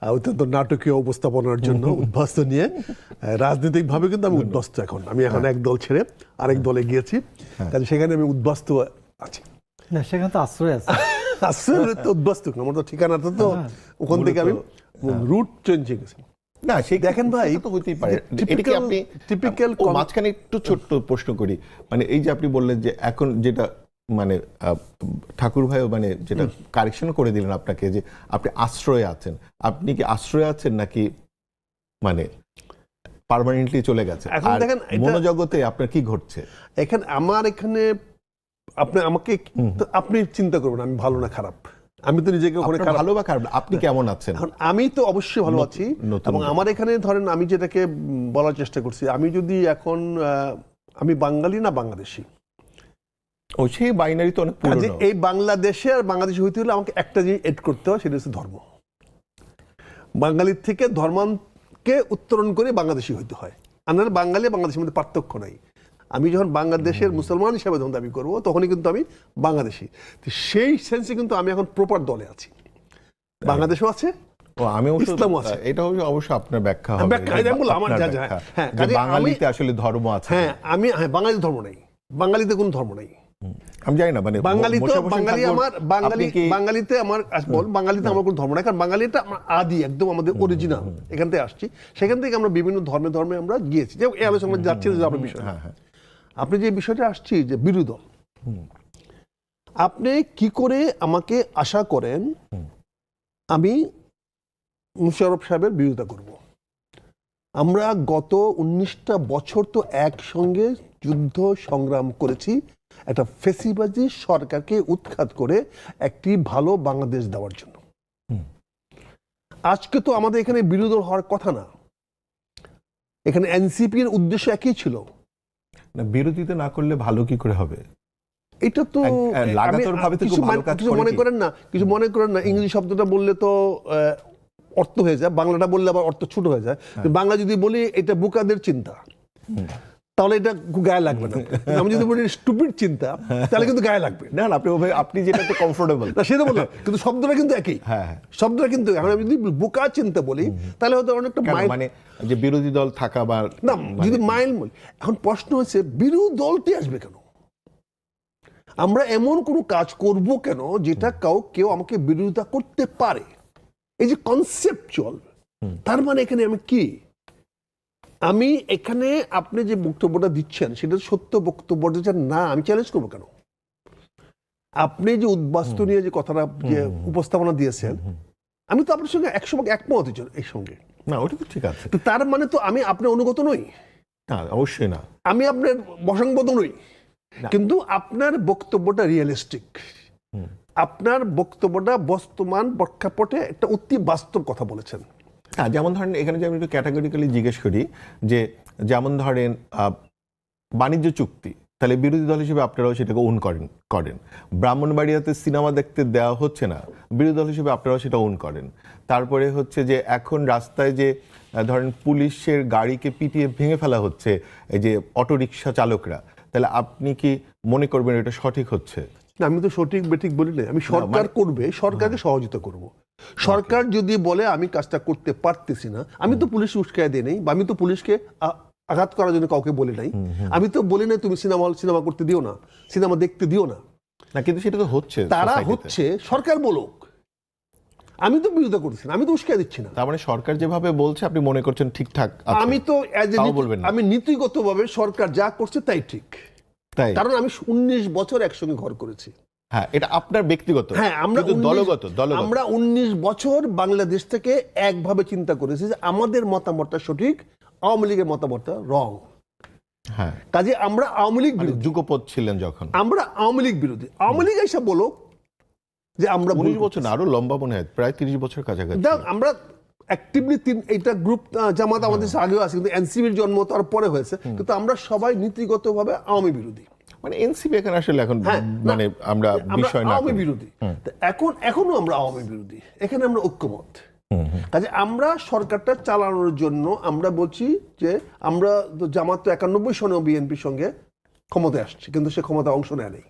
অত্যন্ত নাটকীয় উপস্থাপনার জন্য উদ্বাস্ত নিয়ে রাজনৈতিকভাবে কিন্তু আমি উদ্বাস্ত এখন। আমি এখন এক দল ছেড়ে আরেক দলে গিয়েছি, কাজে সেখানে আমি উদ্বাস্ত আছি। না, সেখানে তো আশ্রয় আছে। আশ্রয় তো উদ্বাস্ত, আমার তো ঠিকানাটা তো ওখান থেকে আমি রুট চেঞ্জ হয়ে গেছি। না সেই দেখেন ভাই, তো হতেই পারে। এটা কি আপনি টিপিক্যাল মাঝখানে একটু ছোট্ট প্রশ্ন করি, মানে এই যে আপনি বললেন যে এখন যেটা মানে ঠাকুর ভাইও মানে যেটা কারেকশন করে দিলেন আপনাকে, যে আপনি আশ্রয়ে আছেন, আপনি কি আশ্রয়ে আছেন নাকি মানে পার্মানেন্টলি চলে গেছে? এখন আর দেখেন, মনোজগতে আপনার কি ঘটছে এখানে আমার এখানে আপনি আমাকে আপনি চিন্তা করবেন আমি ভালো না খারাপ, আমি তো নিজেকে ওখানে আপনার ভালো বা খারাপ, আপনি কেমন আছেন? এখন আমি তো অবশ্যই ভালো আছি, এবং আমার এখানে ধরেন আমি যেটাকে বলার চেষ্টা করছি, আমি যদি এখন আমি বাঙালি না বাংলাদেশি, ও সেই বাইনারি তো অনেক পুরনো। এই বাংলাদেশে আর বাংলাদেশি হইতে হলে আমাকে একটা জিনিস এড করতে হয়, সেটা হচ্ছে ধর্ম। বাঙালির থেকে ধর্মান্তকে উত্তরণ করে বাংলাদেশি হইতে হয়, আর বাঙালি বাংলাদেশের মধ্যে পার্থক্য নাই। আমি যখন বাংলাদেশের মুসলমান হিসাবে যখন দাবি করবো তখনই কিন্তু আমি বাংলাদেশি। সেই সেন্সে কিন্তু আমি এখন প্রপার দলে আছি, বাংলাদেশও আছে, আমি ইসলামও আছে। এটা অবশ্য আপনার ব্যাখ্যা হবে, আমার যা যা হ্যাঁ, বাঙালিতে আসলে ধর্ম আছে। হ্যাঁ, আমি বাঙালিতে ধর্ম নাই, বাঙালিতে কোনো ধর্ম নাই। আমি জানি না, মানে বাঙালিতে আমার বাঙালিতে আমার কোনো ধর্ম নাই, কারণ বাঙালিটা আমার আদি একদম আমাদের অরিজিনাল, এখান থেকে আসছি, সেখান থেকে আমরা বিভিন্ন ধর্মে আমরা গিয়েছি। যে এই আলোচনা যাচ্ছে যে আপনার বিষয়, আপনি যে বিষয়টা আসছি যে বিরোধী দল, আপনি কি করে আমাকে আশা করেন আমি মুশাররফ সাহেবের বিরোধিতা করব? আমরা গত 19টা বছর তো একসঙ্গে যুদ্ধ সংগ্রাম করেছি একটা ফেসিবাদী সরকারকে উৎখাত করে একটি ভালো বাংলাদেশ দেওয়ার জন্য। আজকে তো আমাদের এখানে বিরোধী দল হওয়ার কথা না, এখানে এনসিপির উদ্দেশ্য একই ছিল। বিরোধিতা না করলে ভালো কি করে হবে? এটা তো কিছু মনে করেন না, ইংরেজি শব্দটা বললে তো অর্থ হয়ে যায়, বাংলাটা বললে আবার অর্থ ছোট হয়ে যায়। বাংলা যদি বলি এটা বোকাদের চিন্তা, তাহলে এটা গায়ে লাগবে না। আমি যদি বলি স্টুপিড চিন্তা, তাহলে কিন্তু গায়ে লাগবে না। আপনি যেটাতে কমফোর্টেবল না সেটা বললাম, কিন্তু শব্দটা কিন্তু একই। শব্দটা কিন্তু এখন আমি যদি বোকা চিন্তা বলি তাহলে হয়তো অনেকটা মানে যে বিরোধী দল থাকা বা না, যদি মাইল বলি। এখন প্রশ্ন হচ্ছে বিরোধী দলটি আসবে কেন? আমরা এমন কোনো কাজ করব কেন যেটা কেউ আমাকে বিরোধিতা করতে পারে? এই যে কনসেপচুয়াল, তার মানে এখানে আমি কি, আমি এখানে আপনি যে বক্তব্যটা দিচ্ছেন সেটা সত্য বক্তব্য না, আমি চ্যালেঞ্জ করবো কেন? আপনি যে উদ্বাস্তু নিয়ে যে কথাটা যে উপস্থাপনা দিয়েছেন, আমি তো আপনার সঙ্গে 100% একমত এই সঙ্গে। না, ওটা তো ঠিক আছে, তার মানে তো আমি আপনার অনুগত নই। না, অবশ্যই না। আমি আপনার বশংবদ নই, কিন্তু আপনার বক্তব্যটা রিয়েলিস্টিক, আপনার বক্তব্যটা বর্তমান প্রেক্ষাপটে একটা অতি বাস্তব কথা বলেছেন। হ্যাঁ, যেমন ধরেন এখানে যে আমি একটু ক্যাটাগরিক্যালি জিজ্ঞেস করি, যে যেমন ধরেন বাণিজ্য চুক্তি, তাহলে বিরোধী দল হিসেবে আপনারাও সেটাকে করেন। ব্রাহ্মণবাড়িয়াতে সিনেমা দেখতে দেওয়া হচ্ছে না, বিরোধী দল হিসেবে আপনারাও সেটা করেন। তারপরে হচ্ছে যে এখন রাস্তায় যে ধরেন পুলিশের গাড়িকে পিটিয়ে ভেঙে ফেলা হচ্ছে এই যে অটোরিকশা চালকরা, তাহলে আপনি কি মনে করবেন এটা সঠিক হচ্ছে? না, আমি তো সঠিক বেঠিক বলি না, আমি সরকার করবে, সরকারকে সহযোগিতা করব। সরকার যদি বলে আমি কাজটা করতে পারতেছি না, আমি তো পুলিশ উস্কায় দিই নাই, বা আমি তো পুলিশকে আঘাত করার জন্য কাউকে বলি নাই। আমি তো বলি নাই তুমি সিনেমা করতে দিও না, সিনেমা দেখতে দিও না। কিন্তু সেটা তো হচ্ছে, তারা হচ্ছে, সরকার বলুক, আমি তো বিরোধিতা করছি না, আমি তো উস্কায় দিচ্ছি না। তার মানে সরকার যেভাবে বলছে আপনি মনে করছেন ঠিকঠাক আছে? আমি তো আমি নীতিগতভাবে সরকার যা করছে তাই ঠিক, তাই কারণ আমি 19 বছর একসঙ্গে ঘর করেছি। হ্যাঁ, এটা আপনার ব্যক্তিগত। হ্যাঁ, আমরা আমরা 19 বছর বাংলাদেশ থেকে একভাবে চিন্তা করেছি যে আমাদের মতামতটা সঠিক, আওয়ামী লীগের মতামতটা রং। হ্যাঁ, কাজে আমরা আওয়ামী লীগ বিরোধী, যুগপৎ ছিলেন যখন, আমরা আওয়ামী লীগ বিরোধী। আওয়ামী লীগ এসে বলো যে আমরা 19 বছর না, আরো লম্বা মনে হয়, প্রায় 30 বছর কাছাকাছি আমরা অ্যাক্টিভলি এইটা গ্রুপ জামাত আমাদের আগেও আছে, কিন্তু এনসিপির জন্ম তার পরে হয়েছে, কিন্তু আমরা সবাই নীতিগতভাবে আওয়ামী বিরোধী। মানে এনসিপি এখানে আসলে এখন মানে আমরা বিষয় না আওয়ামী বিরোধী, এখনো আমরা আওয়ামী বিরোধী, এখানে আমরা ঐক্যমত। কাজে আমরা সরকারটা চালানোর জন্য আমরা বলছি যে আমরা জামাত তো 91 সনে বিএনপির সঙ্গে ক্ষমতায় আসছে, কিন্তু সে ক্ষমতা অংশ নেয় নেই।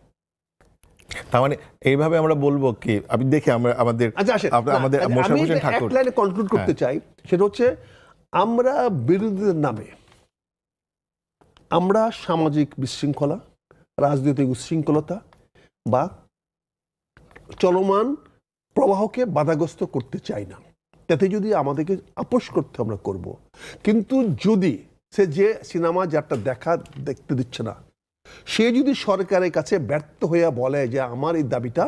তার মানে এইভাবে আমরা বলবো কি, আমি দেখি আমরা আমাদের আচ্ছা আসেন, আমাদের মোশাররফ আমি হোসেন এক ঠাকুর লাইনে কনক্লুড করতে চাই, সেটা হচ্ছে আমরা বিরোধীদের নামে আমরা সামাজিক বিশৃঙ্খলা, রাজনৈতিক উচ্ছৃঙ্খলতা বা চলমান প্রবাহকে বাধাগ্রস্ত করতে চাই না। তাতে যদি আমাদেরকে আপোষ করতে আমরা করব, কিন্তু যদি সে যে সিনেমা যারটা দেখতে দিচ্ছে না, সে যদি সরকারের কাছে ব্যর্থ হইয়া বলে যে আমার এই দাবিটা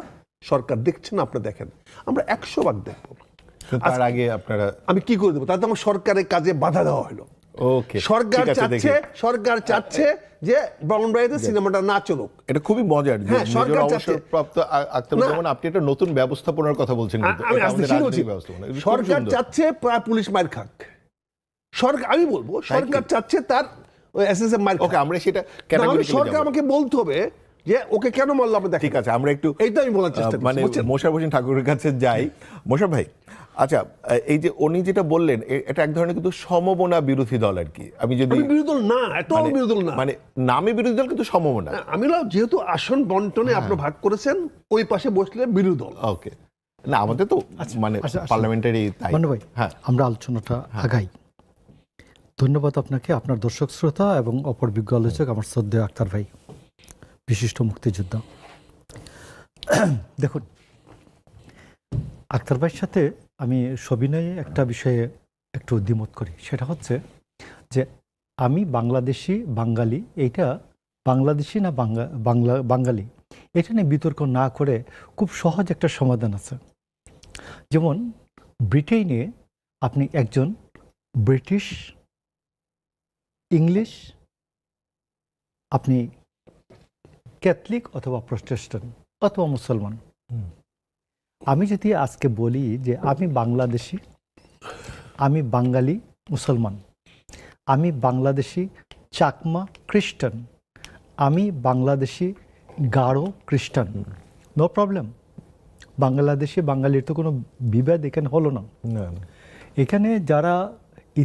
সরকার দেখছে না, আপনারা দেখেন, আমরা 100 ভাগ দেখবো। তার আগে আপনারা আমি কি করে দেবো? তাতে আমার সরকারের কাজে বাধা দেওয়া হলো। ওকে, সরকার চাচ্ছে যে ব্রাহ্মণবাড়িয়াতে সিনেমাটা না চলুক। এটা খুবই মজার যে হ্যাঁ, সরকার মেজর চাচ্ছে। অবসরপ্রাপ্ত আখতারুজ্জামান, আপনি একটা নতুন ব্যবস্থাপনার কথা বলছেন, কিন্তু আমি এটা আসতে আমাদের শুরু রাজনৈতিক করছি। ব্যবস্থাপনা। এটা খুব সরকার সুন্দর। চাচ্ছে পুলিশ মার খাক। সরকার, আমি বলবো সরকার চাচ্ছে তার এসএসএফ মার ওকে, খাক। আমরা সেটা তাহলে categorically সরকার যাবো। আমাকে বলতে হবে যে ওকে কেন মারলো আপনি দেখেন। ঠিক আছে, আমরা একটু এইটা আমি বলার চেষ্টা করছি, মানে বুঝছেন? মোশাররফ হোসেন ঠাকুরের কাছে যাই। মোশাররফ ভাই, আচ্ছা, এই যে উনি যেটা বললেন, এটা এক ধরনের কিন্তু সমমনা বিরোধী দল আর কি। আমি যদি আমি বিরোধী দল না, এত বিরোধী দল না। মানে নামে বিরোধী দল কিন্তু সমমনা। আমি বললাম, যেহেতু আসন বন্টনে আপনারা ভাগ করেছেন, ওই পাশে বসলে বিরোধী দল। ওকে, না আমাদের তো মানে পার্লামেন্টারি তাই। মান্নু ভাই, হ্যাঁ, আমরা আলোচনাটা আগাই। ধন্যবাদ আপনাকে, আপনার দর্শক শ্রোতা এবং অপর বিজ্ঞ আলোচক আমার শ্রদ্ধেয় আক্তার ভাই, বিশিষ্ট মুক্তিযোদ্ধা। দেখুন, আক্তার ভাইয়ের সাথে আমি সবিনয়ে একটা বিষয়ে একটু দ্বিমত করি। সেটা হচ্ছে যে আমি বাংলাদেশি বাঙালি, এইটা বাংলাদেশি না বাঙালি, এটা নিয়ে বিতর্ক না করে খুব সহজ একটা সমাধান আছে। যেমন ব্রিটেনে আপনি একজন ব্রিটিশ, ইংলিশ, আপনি ক্যাথলিক অথবা প্রটেস্ট্যান্ট অথবা মুসলমান। আমি যদি আজকে বলি যে আমি বাংলাদেশি, আমি বাঙালি মুসলমান, আমি বাংলাদেশি চাকমা খ্রিস্টান, আমি বাংলাদেশি গারো খ্রিস্টান, নো প্রবলেম। বাংলাদেশি বাঙালির তো কোনো বিভেদ এখানে হলো না। এখানে যারা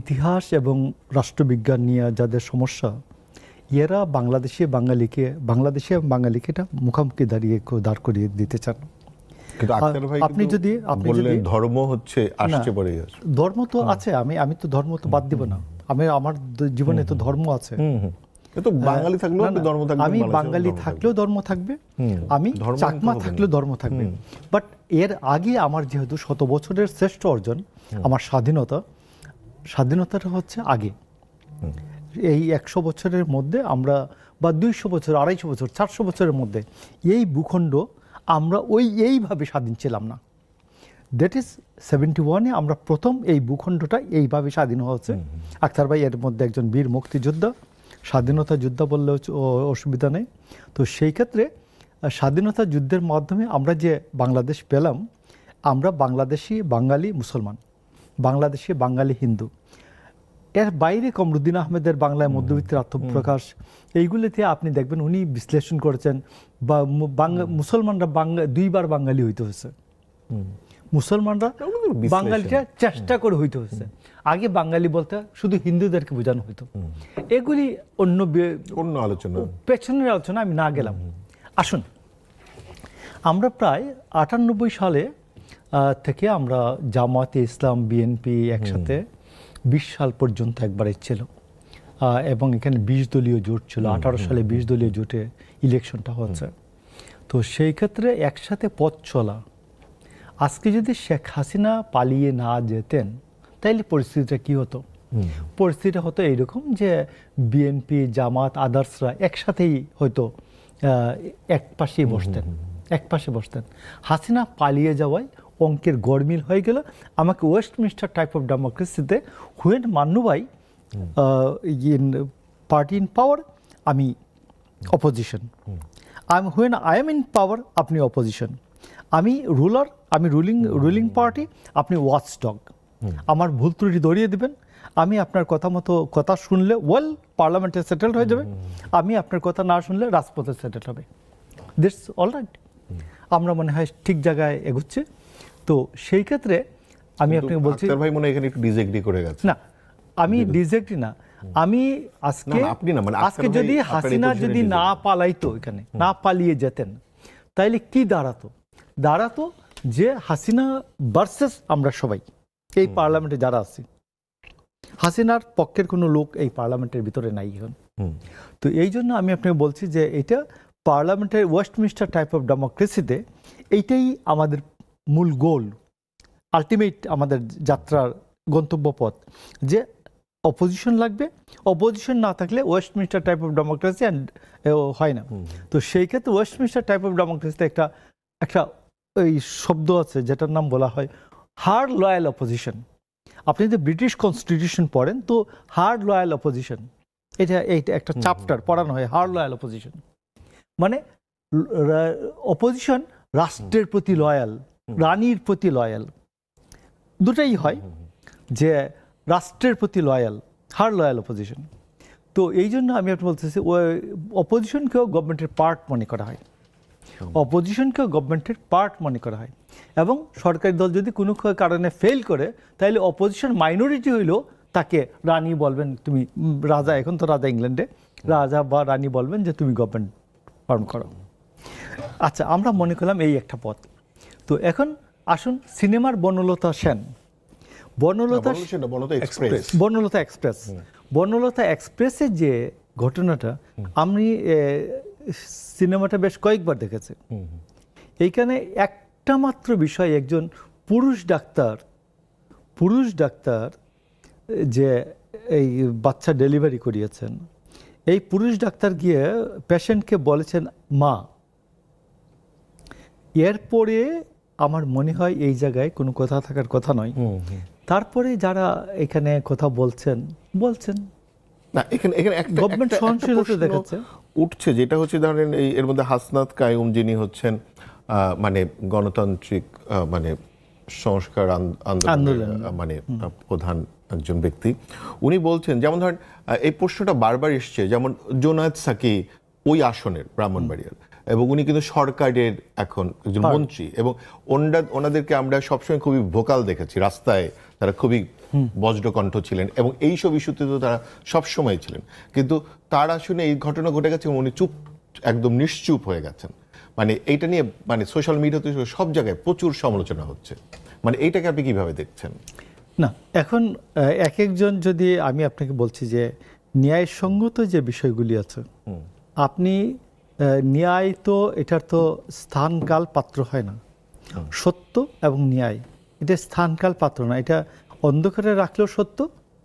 ইতিহাস এবং রাষ্ট্রবিজ্ঞান নিয়ে যাদের সমস্যা, এরা বাংলাদেশি বাঙালিকে এটা মুখোমুখি দাঁড় করিয়ে দিতে চান। কিন্তু আক্তার ভাই আপনি যদি বললেন ধর্ম হচ্ছে আসছে পরে ধর্ম তো আছে, আমি তো ধর্ম তো বাদ দিব না। আমার জীবনে তো ধর্ম আছে। তো বাঙালি থাকলেও ধর্ম থাকবে, আমি বাঙালি থাকলেও ধর্ম থাকবে, আমি চাকমা থাকলেও ধর্ম থাকবে। বাট এর আগে আমার যেহেতু 100 বছরের শ্রেষ্ঠ অর্জন আমার স্বাধীনতাটা হচ্ছে আগে। এই 100 বছরের মধ্যে আমরা, বা 200 বছর, 250 বছর, 400 বছরের মধ্যে এই ভূখণ্ড আমরা এইভাবে স্বাধীন ছিলাম না। দ্যাট ইজ 71-এ আমরা প্রথম এই ভূখণ্ডটা এইভাবে স্বাধীন হয়েছে। আক্তার ভাই এর মধ্যে একজন বীর মুক্তিযোদ্ধা, স্বাধীনতা যোদ্ধা বললেও অসুবিধা নেই। তো সেই ক্ষেত্রে স্বাধীনতা যুদ্ধের মাধ্যমে আমরা যে বাংলাদেশ পেলাম, আমরা বাংলাদেশি বাঙালি মুসলমান, বাংলাদেশি বাঙালি হিন্দু। এর বাইরে কমরুদ্দিন আহমেদের বাংলায় মধ্যবিত্তের আত্মপ্রকাশ, এইগুলিতে আপনি দেখবেন উনি বিশ্লেষণ করেছেন, বা মুসলমানরা দুইবার বাঙালি হইতে হয়েছে, মুসলমানরা বাঙালিটা চেষ্টা করে হইতে হয়েছে। আগে বাঙালি বলতে শুধু হিন্দুদেরকে বোঝানো হইতো। এগুলি অন্য আলোচনা, পেছনের আলোচনা, আমি না গেলাম। আসুন, আমরা প্রায় 98 সালে থেকে আমরা জামাতে ইসলাম, বিএনপি একসাথে 20 সাল পর্যন্ত একবার ছিল, এবং এখানে 20 দলীয় জোট ছিল। 18 সালে 20 দলীয় জোটে ইলেকশনটা হচ্ছে। তো সেই ক্ষেত্রে একসাথে পথ চলা। আজকে যদি শেখ হাসিনা পালিয়ে না যেতেন, তাইলে পরিস্থিতিটা কি হতো? পরিস্থিতিটা হতো এইরকম যে বিএনপি, জামাত, আদার্সরা একসাথেই হয়তো এক পাশে বসতেন। হাসিনা পালিয়ে যাওয়ায় অঙ্কের গড়মিল হয়ে গেল। আমাকে ওয়েস্টমিনস্টার টাইপ অফ ডেমোক্রেসিতে হুয়েন মান্নু ভাই পার্টি ইন পাওয়ার, আমি opposition, when I am in power, আপনি অপোজিশন, আমি রুলার, আমি রুলিং পার্টি, আপনি ওয়াচডগ। আমার ভুল ত্রুটি ধরিয়ে দিবেন, আমি আপনার কথা মতো কথা শুনলে পার্লামেন্টে সেটেলড হয়ে যাবে, আমি আপনার কথা না শুনলে রাজপথে সেটেল হবে। দিটস অল রাইট। আমরা মনে হয় ঠিক জায়গায় এগুচ্ছে। তো সেই ক্ষেত্রে আমি আপনাকে বলছি, আক্তার ভাই মনে হয় এখানে একটু ডিসএগ্রি করে গেছে। না, আমি ডিসএগ্রি না, আমি আজকে যদি হাসিনা যদি না পালাইতো, এখানে না পালিয়ে যেতেন, তাইলে কি দাঁড়াতো যে হাসিনা ভার্সেস আমরা সবাই এই পার্লামেন্টে যারা আছি, হাসিনার পক্ষের কোনো লোক এই পার্লামেন্টের ভিতরে নাই এখন। তো এই জন্য আমি আপনাকে বলছি যে এটা পার্লামেন্টের ওয়েস্টমিনিস্টার টাইপ অফ ডেমোক্রেসিতে এইটাই আমাদের মূল গোল, আলটিমেট আমাদের যাত্রার গন্তব্যপথ, যে অপোজিশন লাগবে। অপোজিশন না থাকলে ওয়েস্টমিনিস্টার টাইপ অফ ডেমোক্রেসি হয় না। তো সেই ক্ষেত্রে ওয়েস্টমিনিস্টার টাইপ অফ ডেমোক্রেসিতে একটা এই শব্দ আছে যেটার নাম বলা হয় হার্ড লয়াল অপোজিশন। আপনি যদি ব্রিটিশ কনস্টিটিউশন পড়েন তো হার্ড লয়াল অপোজিশন এইটা একটা চ্যাপ্টার পড়ানো হয়, হার্ড লয়াল অপোজিশন মানে অপোজিশন রাষ্ট্রের প্রতি লয়াল, রানীর প্রতি লয়াল, দুটাই হয়, যে রাষ্ট্রের প্রতি লয়াল, হার্ড লয়াল অপোজিশন। তো এই জন্য আমি আপনি বলতেছি অপোজিশনকেও গভর্নমেন্টের পার্ট মনে করা হয়, অপোজিশনকেও গভর্নমেন্টের পার্ট মনে করা হয়। এবং সরকারি দল যদি কোনো কারণে ফেল করে তাহলে অপোজিশন মাইনরিটি হইলেও তাকে রানী বলবেন, তুমি রাজা, এখন তো রাজা ইংল্যান্ডে, রাজা বা রানী বলবেন যে তুমি গভর্নমেন্ট ফর্ম করো। আচ্ছা, আমরা মনে করলাম এই একটা পথ। তো এখন আসুন সিনেমার বনলতা সেন, বনলতা এক্সপ্রেসের যে ঘটনাটা আমি সিনেমাটা বেশ কয়েকবার দেখেছি। এইখানে একটা মাত্র বিষয়, একজন পুরুষ ডাক্তার যে এই বাচ্চা ডেলিভারি করিয়েছেন, এই পুরুষ ডাক্তার গিয়ে পেশেন্টকে বলেছেন মা। এরপরে আমার মনে হয় এই জায়গায় কোনো কথা থাকার কথা নয়। তারপরে যারা এখানে কথা বলছেন না, এখানে একটা গভর্নমেন্ট সহনশীলতা দেখাচ্ছে উঠছে, যেটা হচ্ছে ধরেন এর মধ্যে হাসনাত কায়ুম, যিনি হচ্ছেন মানে গণতান্ত্রিক মানে সংস্কার আন্দোলন মানে প্রধান একজন ব্যক্তি, উনি বলছেন, যেমন ধরেন এই প্রশ্নটা বারবার এসছে, যেমন জোনায়েদ সাকি ওই আসনের ব্রাহ্মণবাড়িয়ার, এবং উনি কিন্তু সরকারের এখন একজন মন্ত্রী, এবং ওনাদেরকে আমরা সবসময় খুবই ভোকাল দেখেছি, রাস্তায় তারা খুবই বজ্রকণ্ঠ ছিলেন, এবং এইসব ইস্যুতে তো তারা সবসময় ছিলেন। কিন্তু তার আসলে এই ঘটনা ঘটে গেছে, উনি একদম নিশ্চুপ হয়ে গেছেন। মানে এইটা নিয়ে মানে সোশ্যাল মিডিয়াতে সব জায়গায় প্রচুর সমালোচনা হচ্ছে। মানে এইটাকে আপনি কিভাবে দেখছেন? না, এখন এক একজন, যদি আমি আপনাকে বলছি যে ন্যায়সঙ্গত যে বিষয়গুলি আছে, আপনি ন্যায় তো এটার তো স্থানকাল পাত্র হয় না। সত্য এবং ন্যায় এটা স্থানকাল পাত্র না, এটা অন্ধকারে রাখলেও সত্য,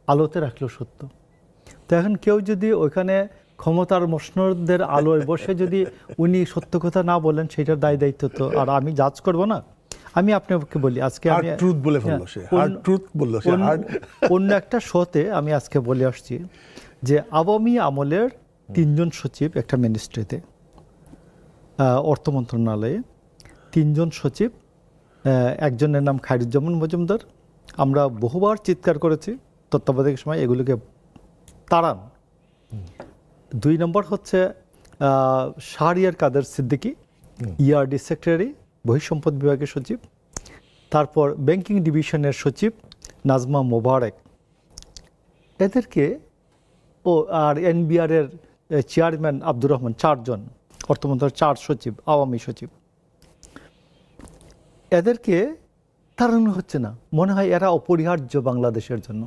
আলোতে রাখলেও সত্য। তো এখন কেউ যদি ওইখানে ক্ষমতার মসনদের আলোয় বসে যদি উনি সত্য কথা না বলেন, সেটার দায় দায়িত্ব তো আর আমি জাজ করব না। আমি আপনাকে বলি, আজকে আমি অন্য একটা শোতে আমি আজকে বলে আসছি যে আওয়ামী আমলের 3 জন সচিব একটা মিনিস্ট্রিতে, অর্থ মন্ত্রণালয়ে 3 জন সচিব, একজনের নাম খায়রুজ্জামান মজুমদার। আমরা বহুবার চিৎকার করেছি তত্ত্বাবধায়কের সময় এগুলোকে তাড়ান। 2 নম্বর হচ্ছে শাহরিয়ার কাদের সিদ্দিকী, ইআরডি সেক্রেটারি, বহিঃসম্পদ বিভাগের সচিব। তারপর ব্যাংকিং ডিভিশনের সচিব নাজমা মোবারক, এদেরকে আর এনবিআরের চেয়ারম্যান আব্দুর রহমান, 4 জন অর্থ মন্ত্রণালয়ের 4 সচিব, আওয়ামী সচিব। এদেরকে তাড়ানো হচ্ছে না, মনে হয় এরা অপরিহার্য বাংলাদেশের জন্য।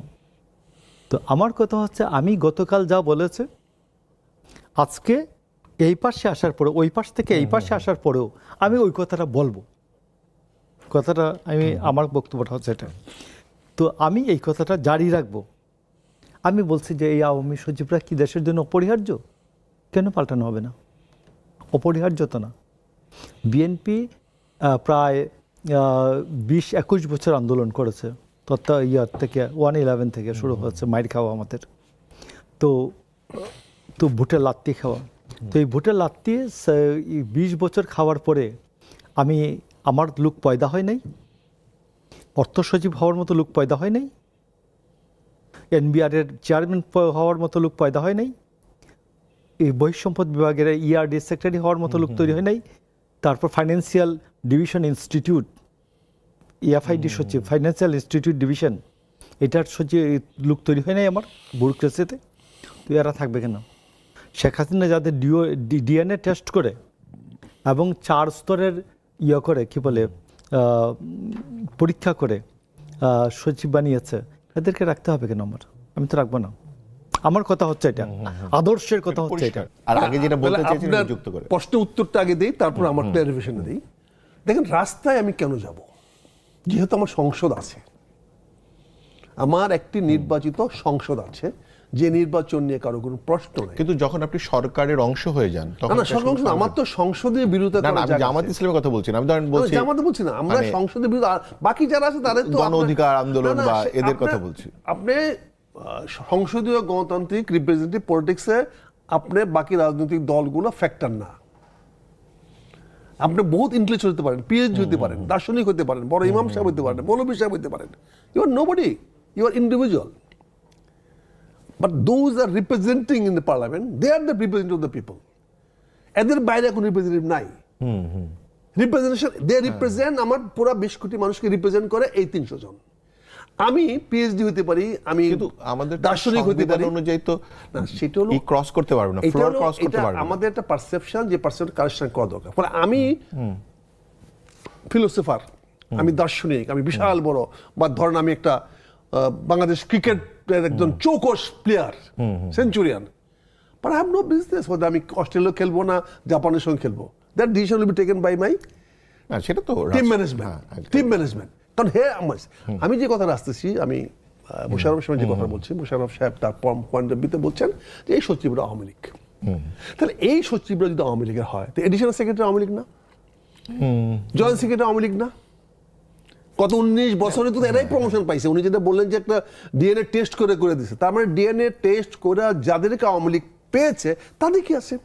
তো আমার কথা হচ্ছে, আমি গতকাল যা বলেছে, আজকে এই পাশে আসার পরে, ওই পাশ থেকে এই পাশে আসার পরেও আমি ওই কথাটা বলবো। কথাটা আমার বক্তব্যটা হচ্ছে এটা। তো আমি এই কথাটা জারি রাখবো। আমি বলছি যে এই আওয়ামী সচিবরা কি দেশের জন্য অপরিহার্য? কেন পাল্টানো হবে না? অপরিহার্য তো না। বিএনপি প্রায় 20-21 বছর আন্দোলন করেছে, ইয়ার থেকে 1/11 থেকে শুরু হচ্ছে মাইর খাওয়া আমাদের। তো ভোটের লাত্তি খাওয়া, তো এই ভোটের লাত্তি 20 বছর খাওয়ার পরে আমার লোক পয়দা হয় নাই, অর্থ সচিব হওয়ার মতো লোক পয়দা হয় নাই, এনবিআরের চেয়ারম্যান হওয়ার মতো লোক পয়দা হয় নাই, এই বহিঃসম্পদ বিভাগের ইআরডি সেক্রেটারি হওয়ার মতো লোক তৈরি হয় নাই। তারপর ফাইন্যান্সিয়াল ডিভিশন ইনস্টিটিউট, এফআইডি সচিব, ফাইন্যান্সিয়াল ইনস্টিটিউট ডিভিশন, এটার সচিব লোক তৈরি হয় নাই আমার ব্যুরোক্রেসিতে। তো এরা থাকবে কেন? শেখ হাসিনা যাদের ডিএনএ টেস্ট করে এবং 4 স্তরের করে কি বলে পরীক্ষা করে সচিব বানিয়েছে, এদেরকে রাখতে হবে কেন? আমি তো রাখবো না। আমার কথা হচ্ছে এটা, আদর্শের কথা হচ্ছে এটা। আর আগে যেটা বলতে তাহলে চেয়েছিলেন আপনার যুক্ত করে প্রশ্নের উত্তরটা আগে দেই, তারপর আমার ক্লারিফিকেশন দিই। দেখেন, রাস্তায় আমি কেন যাব? যেহেতু আমার সংসদ আছে, আমার একটি নির্বাচিত সংসদ আছে, যে নির্বাচন নিয়ে কারো কোনো প্রশ্ন নেই। কিন্তু যখন আপনি সরকারের অংশ হয়ে যান না তখন না, সংসদ আমার তো সংসদে বিরোধিতা না, করার আমি জায়গা জামাত আছে। ইসলামের কথা বলছি না, আমি ধরেন বলছি জামাতে বলছি না, আমরা মানে সংসদের বিরুদ্ধে বাকি যারা আছে তাদের তো গণ অধিকার আন্দোলন বা এদের কথা বলছি। আপনি সংসদীয় গণতান্ত্রিক রিপ্রেজেন্টেটিভ পলিটিক্সে আপনি বাকি রাজনৈতিক দলগুলো ফ্যাক্টর না। আপনি বহুত ইন্টেলেকচুয়াল হতে পারেন, পিএইচডি হতে পারেন, দার্শনিক হতে পারেন, বড় ইমাম সাহেব হতে পারেন, মৌলভী সাহেব হতে পারেন। You are nobody, you are individual. But those are representing in the parliament, they are the representative of the people. এদের বাইরে কোনো রিপ্রেজেন্টেটিভ নাই। রিপ্রেজেন্টেশন, দে রিপ্রেজেন্ট, আমার পুরো 20 কোটি মানুষকে রিপ্রেজেন্ট করে এই 300 জন। আমি পিএইচডি হতে পারি, আমি কিন্তু আমাদের দার্শনিক হতে পারি, অনুযায়ী তো না সেটা হলো ক্রস করতে পারবে না, এটা ফ্লোর হলো, ক্রস করতে এটা পারবে না। আমাদের একটা পারসেপশন, যে পারসেপশন কারেকশন করা দরকার। ফলে আমি ফিলোসোফার, আমি দার্শনিক, আমি বিশাল বড়, বা ধরেন আমি একটা বাংলাদেশ ক্রিকেটের একজন চৌকস player, centurion, but I have no business হয়তো আমি অস্ট্রেলিয়া খেলবো না জাপানের সঙ্গে খেলবো। That decision will be taken by my না, সেটা তো টিম ম্যানেজমেন্ট। টিম ম্যানেজমেন্ট, কারণ আমি যে কথা আসতেছি, আমি মোশাররফ সাহেব যে কথা বলছি, মোশাররফ সাহেব তার পয়েন্ট অফ ভিউতে বলছেন যে এই সচিবরা আওয়ামী লীগ। তাহলে এই সচিবরা যদি আওয়ামী লীগের হয়, তো এডিশনাল সেক্রেটারি আওয়ামী লীগ না? জয়েন্ট সেক্রেটারি আওয়ামী লীগ না? গত 19 বছরে তো এরাই প্রমোশন পাইছে। উনি যেটা বললেন যে একটা ডিএনএ টেস্ট করে দিছে, তার মানে ডিএনএ টেস্ট করে যাদেরকে আওয়ামী লীগ পেয়েছে তাদের কি আছে?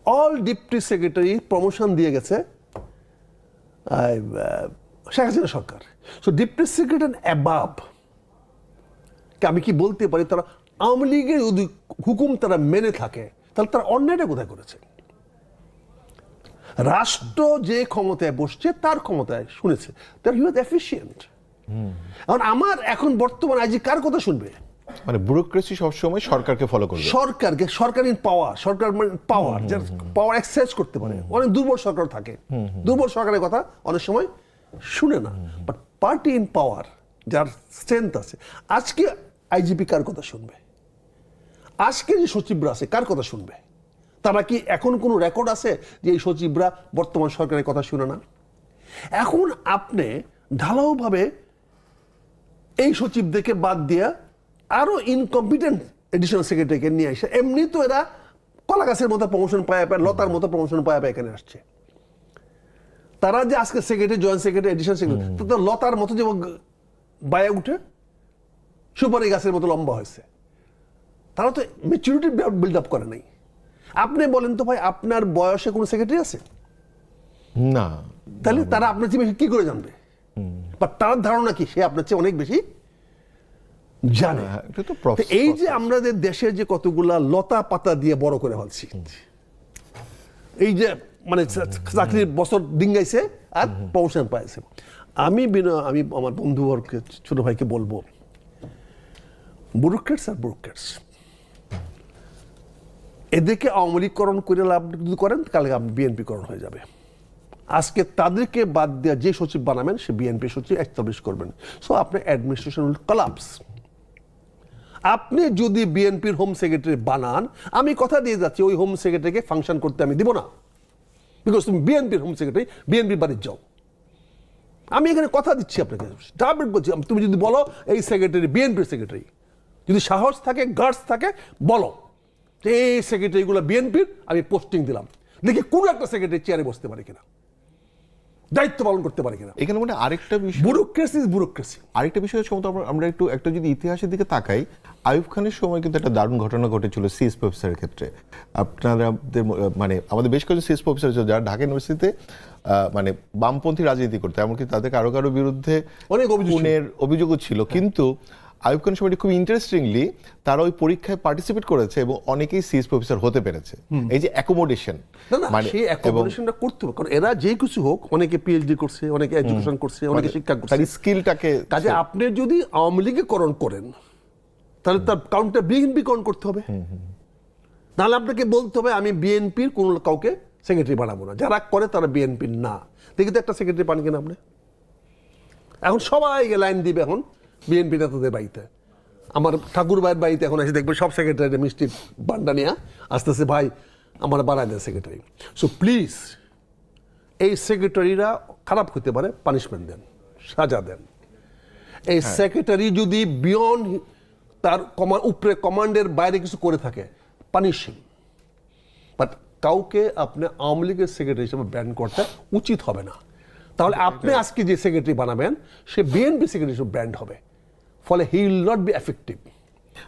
অল ডিপটি সেক্রেটারি প্রমোশন দিয়ে গেছে শেখ হাসিনা সরকার। সো ডিপটি সেক্রেটারি অ্যাবাভ, আমি কি বলতে পারি তারা আওয়ামী লীগের যদি হুকুম তারা মেনে থাকে, তাহলে তারা অন্যায়টা কোথায় করেছে? রাষ্ট্র যে ক্ষমতায় বসছে তার ক্ষমতায় শুনেছে, দ্যাট ইউ আর এফিশিয়েন্ট। এখন আমার এখন বর্তমান আইজি কার কথা শুনবে? মানে ব্যুরোক্রেসি সবসময় সরকারকে ফলো করবে, সরকারকে, সরকার ইন পাওয়ার, সরকার মানে পাওয়ার, যার পাওয়ার এক্সারসাইজ করতে পারে। অনেক দুর্বল সরকার থাকে, দুর্বল সরকারের কথা অনেক সময় শুনে না। বাট পার্টি ইন পাওয়ার, যার স্ট্রেংথ আছে, আজকে আইজিপি কার কথা শুনবে? আজকে যে সচিবরা আছে কার কথা শুনবে? তারা কি এখন কোনো রেকর্ড আছে যে এই সচিবরা বর্তমান সরকারের কথা শুনে না? এখন আপনি ঢালাওভাবে এই সচিবদেরকে বাদ দিয়ে আরো ইনকম্পিটেন্ট এডিশনাল সেক্রেটারিকে নিয়ে আসে। এমনি তো এরা কলা গাছের মতো প্রমোশন পায়, লতার মতো প্রমোশন পায় এখানে আসছে। তারা যে আজকে secretary, joint secretary, additional secretary, তো লতার মতো যে বায়ে উঠে সুপারি গাছের মতো লম্বা হয়েছে। তারা তো ম্যাচুরিটি বিল্ড আপ করে নাই। আপনি বলেন তো ভাই, আপনার বয়সে কোনো সেক্রেটারি আছে? না। তাহলে তারা আপনার চেয়ে বেশি কি করে জানবে? বা তার ধারণা কি সে আপনার চেয়ে অনেক বেশি জানে? এটা তো তো এই যে আমাদের দেশের যে কতগুলা লতা পাতা দিয়ে বড় করে ফেলছি, এই যে মানে চাকরির বছর ডিঙ্গাইছে আর প্রমোশন পাইছে। আমি আমার বন্ধুবর্গকে, ছোট ভাইকে বলবো, ব্যুরোক্রেটস আর ব্যুরোক্রেটস, এদেরকে আওয়ামী লীগকরণ করে লাভ যদি করেন, কালকে আপনি বিএনপিকরণ হয়ে যাবে। আজকে তাদেরকে বাদ দেওয়া যে সচিব বানাবেন সে বিএনপি সচিব এস্টাবলিশ করবেন। সো আপনার অ্যাডমিনিস্ট্রেশন উইল কলাপস। আপনি যদি বিএনপির হোম সেক্রেটারি বানান, আমি কথা দিয়ে যাচ্ছি ওই হোম সেক্রেটারিকে ফাংশন করতে আমি দিব না। বিকজ তুমি বিএনপির হোম সেক্রেটারি, বিএনপির বাড়ির যাও। আমি এখানে কথা দিচ্ছি আপনাকে, ডাবল বলছি। তুমি যদি বলো এই সেক্রেটারি বিএনপির সেক্রেটারি, যদি সাহস থাকে, গার্ডস থাকে, বলো যে এই সেক্রেটারিগুলো বিএনপির, আমি পোস্টিং দিলাম। দেখি কোন একটা সেক্রেটারি চেয়ারে বসতে পারে কিনা, দায়িত্ব পালন করতে পারে কিনা। এখানে মানে আরেকটা বিষয়, ব্যুরোক্রেসি ইজ ব্যুরোক্রেসি। আরেকটা বিষয় হচ্ছে আমরা একটু একটা যদি ইতিহাসের দিকে তাকাই, আইয়ুব খানের সময় কিন্তু একটা দারুণ ঘটনা ঘটেছিল সিএস প্রফেসরের ক্ষেত্রে। আপনারা মানে আমাদের বেশ কিছু সিএস প্রফেসর ছিল যারা ঢাকা ইউনিভার্সিটিতে মানে বামপন্থী রাজনীতি করতে, এমনকি তাদের কারো কারো বিরুদ্ধে অনেক অভিযোগও ছিল। কিন্তু আইয়ুব খানের সময়টি খুব ইন্টারেস্টিংলি তারা ওই পরীক্ষায় পার্টিসিপেট করেছে এবং অনেকেই সিএস প্রফেসর হতে পেরেছে। এই যে অ্যাকোমোডেশন, মানে সেই অ্যাকোমোডেশনটা করতে হবে, কারণ এরা যে কিছু হোক, অনেকে পিএইচডি করছে, অনেকে এডুকেশন করছে, অনেকে শিক্ষা করছে, তার স্কিলটাকে। কাজে আপনি যদি আওয়ামী লীগকরণ করেন, তাহলে তার কাউন্টার বিএনপিকরণ করতে হবে। নাহলে আপনাকে বলতে হবে আমি বিএনপির কোন কাউকে সেক্রেটারি বানাবো না, যারা করে তারা বিএনপির না। দেখি তো একটা সেক্রেটারি পান কিনা আপনি। এখন সবাই লাইন দিবে এখন বিএনপি নেতাদের বাড়িতে। আমার ঠাকুর ভাইয়ের বাড়িতে এখন এসে দেখবে সব সেক্রেটারি মিষ্টি বান্ডা নিয়ে আস্তে আস্তে ভাই আমার বানায় দেন সেক্রেটারি। সো প্লিজ এই সেক্রেটারিরা খারাপ হতে পারে, পানিশমেন্ট দেন, সাজা দেন। এই সেক্রেটারি যদি বিয়ন্ড তার উপরে কমান্ডের বাইরে কিছু করে থাকে, পানিশিং। বাট কাউকে আপনি আওয়ামী লীগের সেক্রেটারি হিসেবে ব্যান করতে উচিত হবে না। তাহলে আপনি আজকে যে সেক্রেটারি বানাবেন সে বিএনপি সেক্রেটারি হিসেবে ব্যান্ড হবে, ফলে he will not be effective.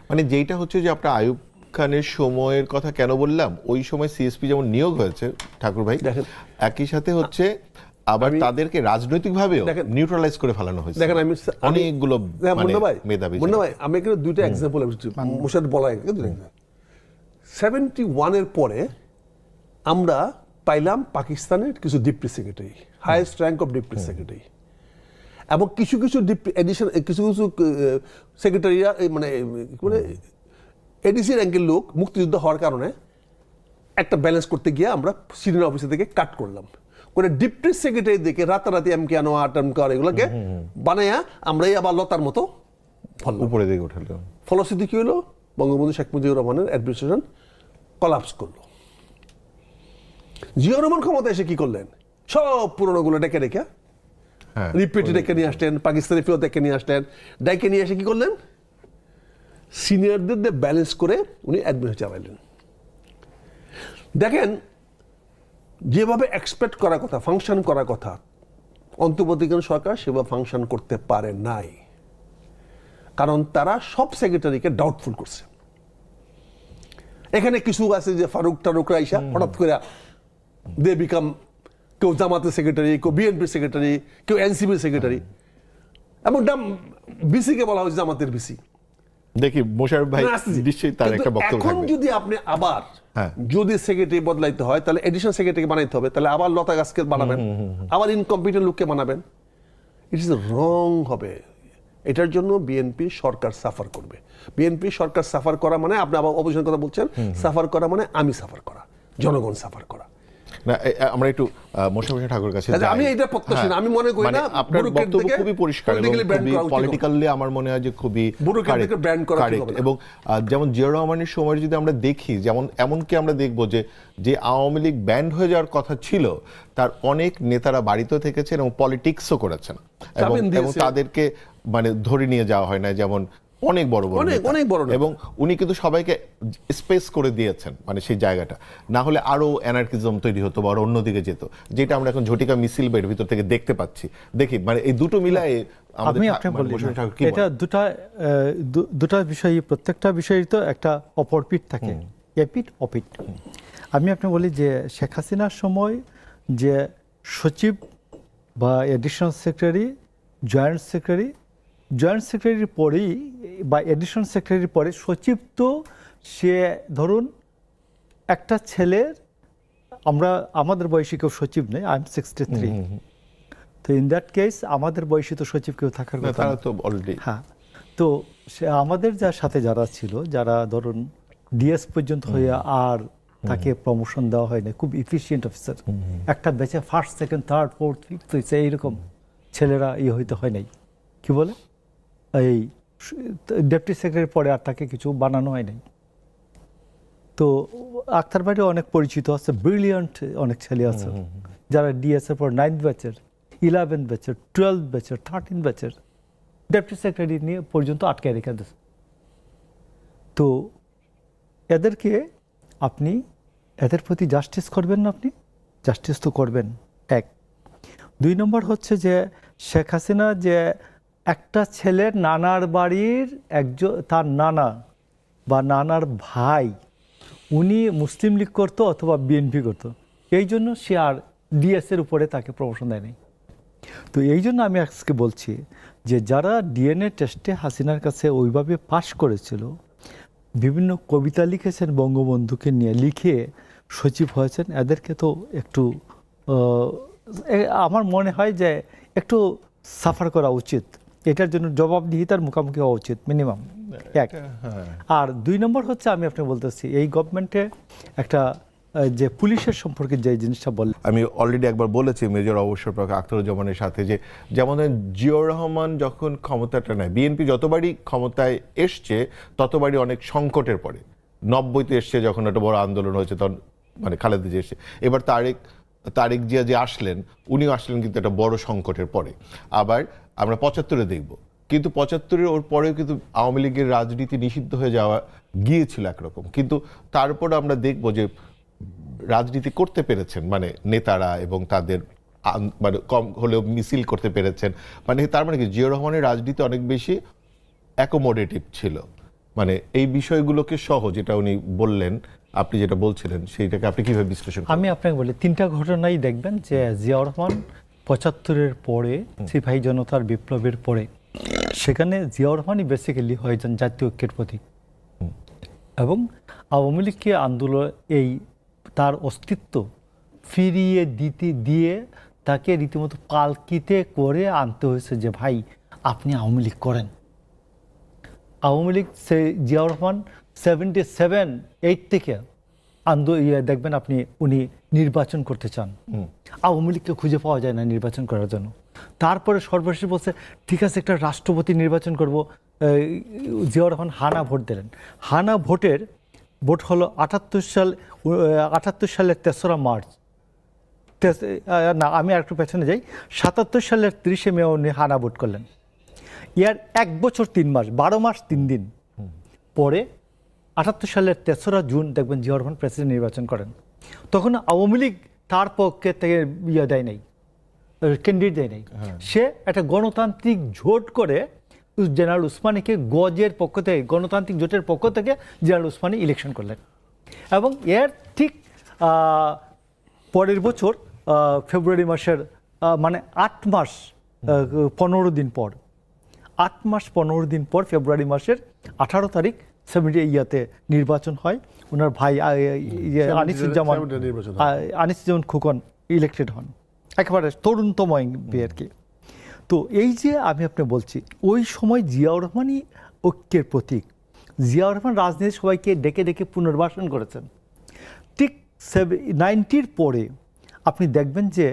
মানে যেটা হচ্ছে যে আপনার আইয়ুব খানের সময়ের কথা কেন বললাম, ওই সময় সিএসপি যেমন নিয়োগ হয়েছে ঠাকুর ভাই, দেখেন, একই সাথে হচ্ছে আবার তাদেরকে রাজনৈতিকভাবেও নিউট্রালাইজ করে ফেলানো হয়েছে। দেখেন অনেকগুলো মেধাবী। মুন্না ভাই, আমি এখানে দুইটা এক্সাম্পল মুশারফ বলা 71-এর পরে আমরা পাইলাম পাকিস্তানের কিছু deputy secretary, highest rank of deputy secretary, এবং কিছু কিছু এডিশন কিছু কিছু সেক্রেটারিরা মানে এডিসি র্যাঙ্কের লোক মুক্তিযুদ্ধ হওয়ার কারণে একটা ব্যালেন্স করতে গিয়ে আমরা সিনিয়র অফিসার থেকে কাট করলাম, করে ডিপ্টি সেক্রেটারি দেখে রাতারাতি এমকে আনোয়ার টেমকার এগুলোকে বানাইয়া আমরাই আবার লতার মতো উপরে দিকে উঠালো। ফলশ্রুতি কি হলো, বঙ্গবন্ধু শেখ মুজিবুর রহমানের অ্যাডমিনিস্ট্রেশন কলাপস করলো। জিয়াউর রহমান ক্ষমতা এসে কি করলেন, সব পুরোনোগুলো ডেকে রেখে রিপিট ডেকে নিয়ে আসলেন, পাকিস্তানি ফেরত ডেকে নিয়ে আসলেন, ডেকে নিয়ে এসে কি করলেন, সিনিয়রদের ব্যালেন্স করে উনি অ্যাডমিনিস্ট্রেশন চালাইলেন। দেখেন, যেভাবে এক্সপেক্ট করার কথা, ফাংশন করার কথা, অন্তর্বর্তীকালীন সরকার সেভাবে ফাংশন করতে পারে নাই, কারণ তারা সব সেক্রেটারিকে ডাউটফুল করছে। এখানে কিছু আছে যে ফারুক টারুকরা আইসা হঠাৎ করে দে বিকাম, কেউ জামাতের সেক্রেটারি, কেউ বিএনপির সেক্রেটারি, কেউ এনসিপির সেক্রেটারি, এবং বিসিকে বলা হয়েছে জামাতের বিসি। দেখি মোশাররফ ভাই নিশ্চয়ই তার একটা বক্তব্য এখন থাকবে। যদি আপনি আবার যদি সেক্রেটারি বদলাইতে হয় তাহলে এডিশনাল সেক্রেটারি বানাইতে হবে, তাহলে আবার লতা গাছকে বানাবেন, আবার ইনকম্পিটেন্ট লোককে বানাবেন। ইট ইজ রং হবে। এটার জন্য বিএনপি সরকার সাফার করবে। বিএনপি সরকার সাফার করা মানে, আপনি আবার অপোজিশন কথা বলছেন, সাফার করা মানে আমি সাফার করা, জনগণ সাফার করা। না, আমরা একটু মোশাররফ হোসেন ঠাকুরের কাছে আমি এটা প্রত্যাশী না, আমি মনে করি না আপনার বক্তব্য খুবই পরিষ্কার এবং পলিটিক্যালি আমার মনে হয় যে খুবই কারেক্ট। এবং যেমন জিয়াউর রহমানের সময় যদি আমরা দেখি, যেমন এমনকি আমরা দেখব যে আওয়ামী লীগ ব্যান্ড হয়ে যাওয়ার কথা ছিল, তার অনেক নেতারা বাড়িতেও থেকেছেন এবং পলিটিক্সও করেছেন, এবং তাদেরকে মানে ধরে নিয়ে যাওয়া হয় না, যেমন অনেক বড় এবং উনি কিন্তু সবাইকে স্পেস করে দিয়েছেন, মানে সেই জায়গাটা না হলে আরো অ্যানার্কিজম তৈরি হতো বা অন্যদিকে যেত, যেটা আমরা এখন ঝটিকা মিছিল বের ভিতর থেকে দেখতে পাচ্ছি। দেখি মানে এই দুটো মিলায় আমি আপনাকে বলি, এটা দুটা বিষয়, প্রত্যেকটা বিষয়ের তো একটা অপরপিট থাকে, এপিট অপিট। আমি আপনি বলি যে শেখ হাসিনার সময় যে সচিব বা এডিশনাল সেক্রেটারি, জয়েন্ট সেক্রেটারির পরেই বা এডিশনাল সেক্রেটারির পরে সচিব, তো সে ধরুন একটা ছেলের, আমাদের বয়সী কেউ সচিব নেই, আই এম 63, তো ইন দ্যাট কেস আমাদের বয়সী তো সচিব কেউ থাকার কথা অলরেডি। হ্যাঁ, তো সে আমাদের সাথে যারা ছিল, যারা ধরুন ডিএস পর্যন্ত হয়ে আর তাকে প্রমোশন দেওয়া হয়নি, খুব ইফিসিয়েন্ট অফিসার, একটা ব্যাচে first, second, third, fourth, fifth হয়েছে, এইরকম ছেলেরা হইতে হয় নাই, কি বলে এই ডেপুটি সেক্রেটারি পরে আর তাকে কিছু বানানো হয় নাই। তো আক্তার বাড়ি অনেক পরিচিত আছে, ব্রিলিয়ান্ট অনেক ছেলে আছে যারা ডিএস এর পর 9th ব্যাচের, 11th ব্যাচের, 12th ব্যাচের, 13th ব্যাচের ডেপুটি সেক্রেটারি নিয়ে পর্যন্ত আটকে রেখে দিয়েছে। তো এদেরকে আপনি এদের প্রতি জাস্টিস করবেন না, আপনি জাস্টিস তো করবেন। এক, 2 নম্বর হচ্ছে যে শেখ হাসিনা যে একটা ছেলের নানার বাড়ির একজন, তার নানা বা নানার ভাই উনি মুসলিম লীগ করতো অথবা বিএনপি করতো, এই জন্য সে আর ডিএসের উপরে তাকে প্রমোশন দেয়নি। তো এই জন্য আমি আজকে বলছি যে যারা ডিএনএ টেস্টে হাসিনার কাছে ওইভাবে পাশ করেছিল, বিভিন্ন কবিতা লিখেছেন বঙ্গবন্ধুকে নিয়ে, লিখে সচিব হয়েছেন, এদেরকে তো একটু আমার মনে হয় যে একটু সাফার করা উচিত, এটার জন্য জবাবদিহিতার মুখোমুখি হওয়া উচিত মিনিমাম। এক, আর 2 নম্বর হচ্ছে আমি আপনি বলতেছি এই গভর্নমেন্টে একটা যে পুলিশের সম্পর্কে যে জিনিসটা বললেন, আমি অলরেডি একবার বলেছি মেজর অবসরপ্রাপ্ত আখতারুজ্জামানের সাথে যে যেমন জিয়াউর রহমান যখন ক্ষমতাটা নেয়, বিএনপি যতবারই ক্ষমতায় এসছে ততবারই অনেক সংকটের পরে। 90-তে এসছে যখন একটা বড় আন্দোলন হয়েছে, তখন মানে খালেদা জিয়া এসছে। এবার তারেক জিয়া যে আসলেন, উনিও আসলেন কিন্তু একটা বড় সংকটের পরে। আবার আমরা 75-এ দেখব, কিন্তু 75-এর ওর পরেও কিন্তু আওয়ামী লীগের রাজনীতি নিষিদ্ধ হয়ে যাওয়া গিয়েছিল একরকম, কিন্তু তারপরে আমরা দেখব যে রাজনীতি করতে পেরেছেন মানে নেতারা, এবং তাদের মানে কম হলেও মিছিল করতে পেরেছেন। মানে তার মানে কি, জিয়াউর রহমানের রাজনীতি অনেক বেশি অ্যাকোমোডেটিভ ছিল। মানে এই বিষয়গুলোকে সহ যেটা উনি বললেন, আপনি যেটা বলছিলেন, সেইটাকে আপনি কিভাবে বিশ্লেষণ করেন? আমি আপনাকে বলি 3টা ঘটনাই দেখবেন যে জিয়াউর রহমান 75-এর পরে, সিপাহী জনতার বিপ্লবের পরে, সেখানে জিয়াউর রহমানই বেসিক্যালি হয়েছেন জাতীয় ঐক্যের প্রতীক, এবং আওয়ামী লীগকে আন্দোলন এই তার অস্তিত্ব ফিরিয়ে দিয়ে তাকে রীতিমতো পালকিতে করে আনতে হয়েছে যে ভাই আপনি আওয়ামী লীগ করেন। আওয়ামী লীগ জিয়াউর রহমান 77-8 থেকে দেখবেন আপনি উনি নির্বাচন করতে চান, আওয়ামী লীগকে খুঁজে পাওয়া যায় না নির্বাচন করার জন্য। তারপরে সর্বশেষ বলছে ঠিক আছে একটা রাষ্ট্রপতি নির্বাচন করব, জিয়াউর রহমান হানা ভোট দিলেন। হানা ভোট হলো 78 সালের 3রা মার্চ, না আমি আর একটু পেছনে যাই, 77 সালের 30শে মে উনি হানা ভোট করলেন। ইয়ার 1 বছর 3 মাস 12 মাস 3 দিন পরে 78 সালের 3রা জুন দেখবেন জিয়াউর রহমান প্রেসিডেন্ট নির্বাচন করেন। তখন আওয়ামী লীগ তার পক্ষে থেকে দেয় নাই, ক্যান্ডিডেট দেয় নাই। সে একটা গণতান্ত্রিক জোট করে জেনারেল উসমানীকে গজের পক্ষ থেকে, গণতান্ত্রিক জোটের পক্ষ থেকে জেনারেল উসমানী ইলেকশন করলেন। এবং এর ঠিক পরের বছর ফেব্রুয়ারি মাসের মানে 8 মাস 15 দিন পর, 8 মাস 15 দিন পর ফেব্রুয়ারি মাসের 18 তারিখ নির্বাচন হয়। ওনার ভাই আনিসুজ্জামান খোকন ইলেক্টেড হন, একেবারে তরুণতম আর কি। তো এই যে আমি আপনি বলছি, ওই সময় জিয়াউর রহমানই ঐক্যের প্রতীক। জিয়াউর রহমান রাজনীতি সবাইকে ডেকে ডেকে পুনর্বাসন করেছেন। ঠিক 90-র পরে আপনি দেখবেন যে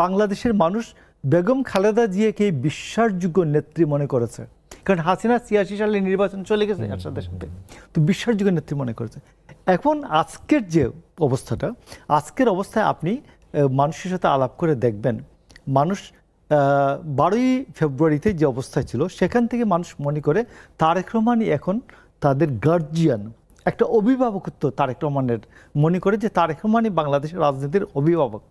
বাংলাদেশের মানুষ বেগম খালেদা জিয়াকে বিশ্বাসযোগ্য নেত্রী মনে করেছে, কারণ হাসিনা 86 সালে নির্বাচন চলে গেছে এর সাথে সাথে, তো বিশ্বাসযোগ্য নেত্রী মনে করেছে। এখন আজকের যে অবস্থাটা, আজকের অবস্থায় আপনি মানুষের সাথে আলাপ করে দেখবেন, মানুষ 12ই ফেব্রুয়ারিতে যে অবস্থায় ছিল সেখান থেকে মানুষ মনে করে তারেক রহমানই এখন তাদের গার্জিয়ান, একটা অভিভাবকত্ব তারেক রহমানের মনে করে যে তারেক রহমানই বাংলাদেশের রাজনীতির অভিভাবক,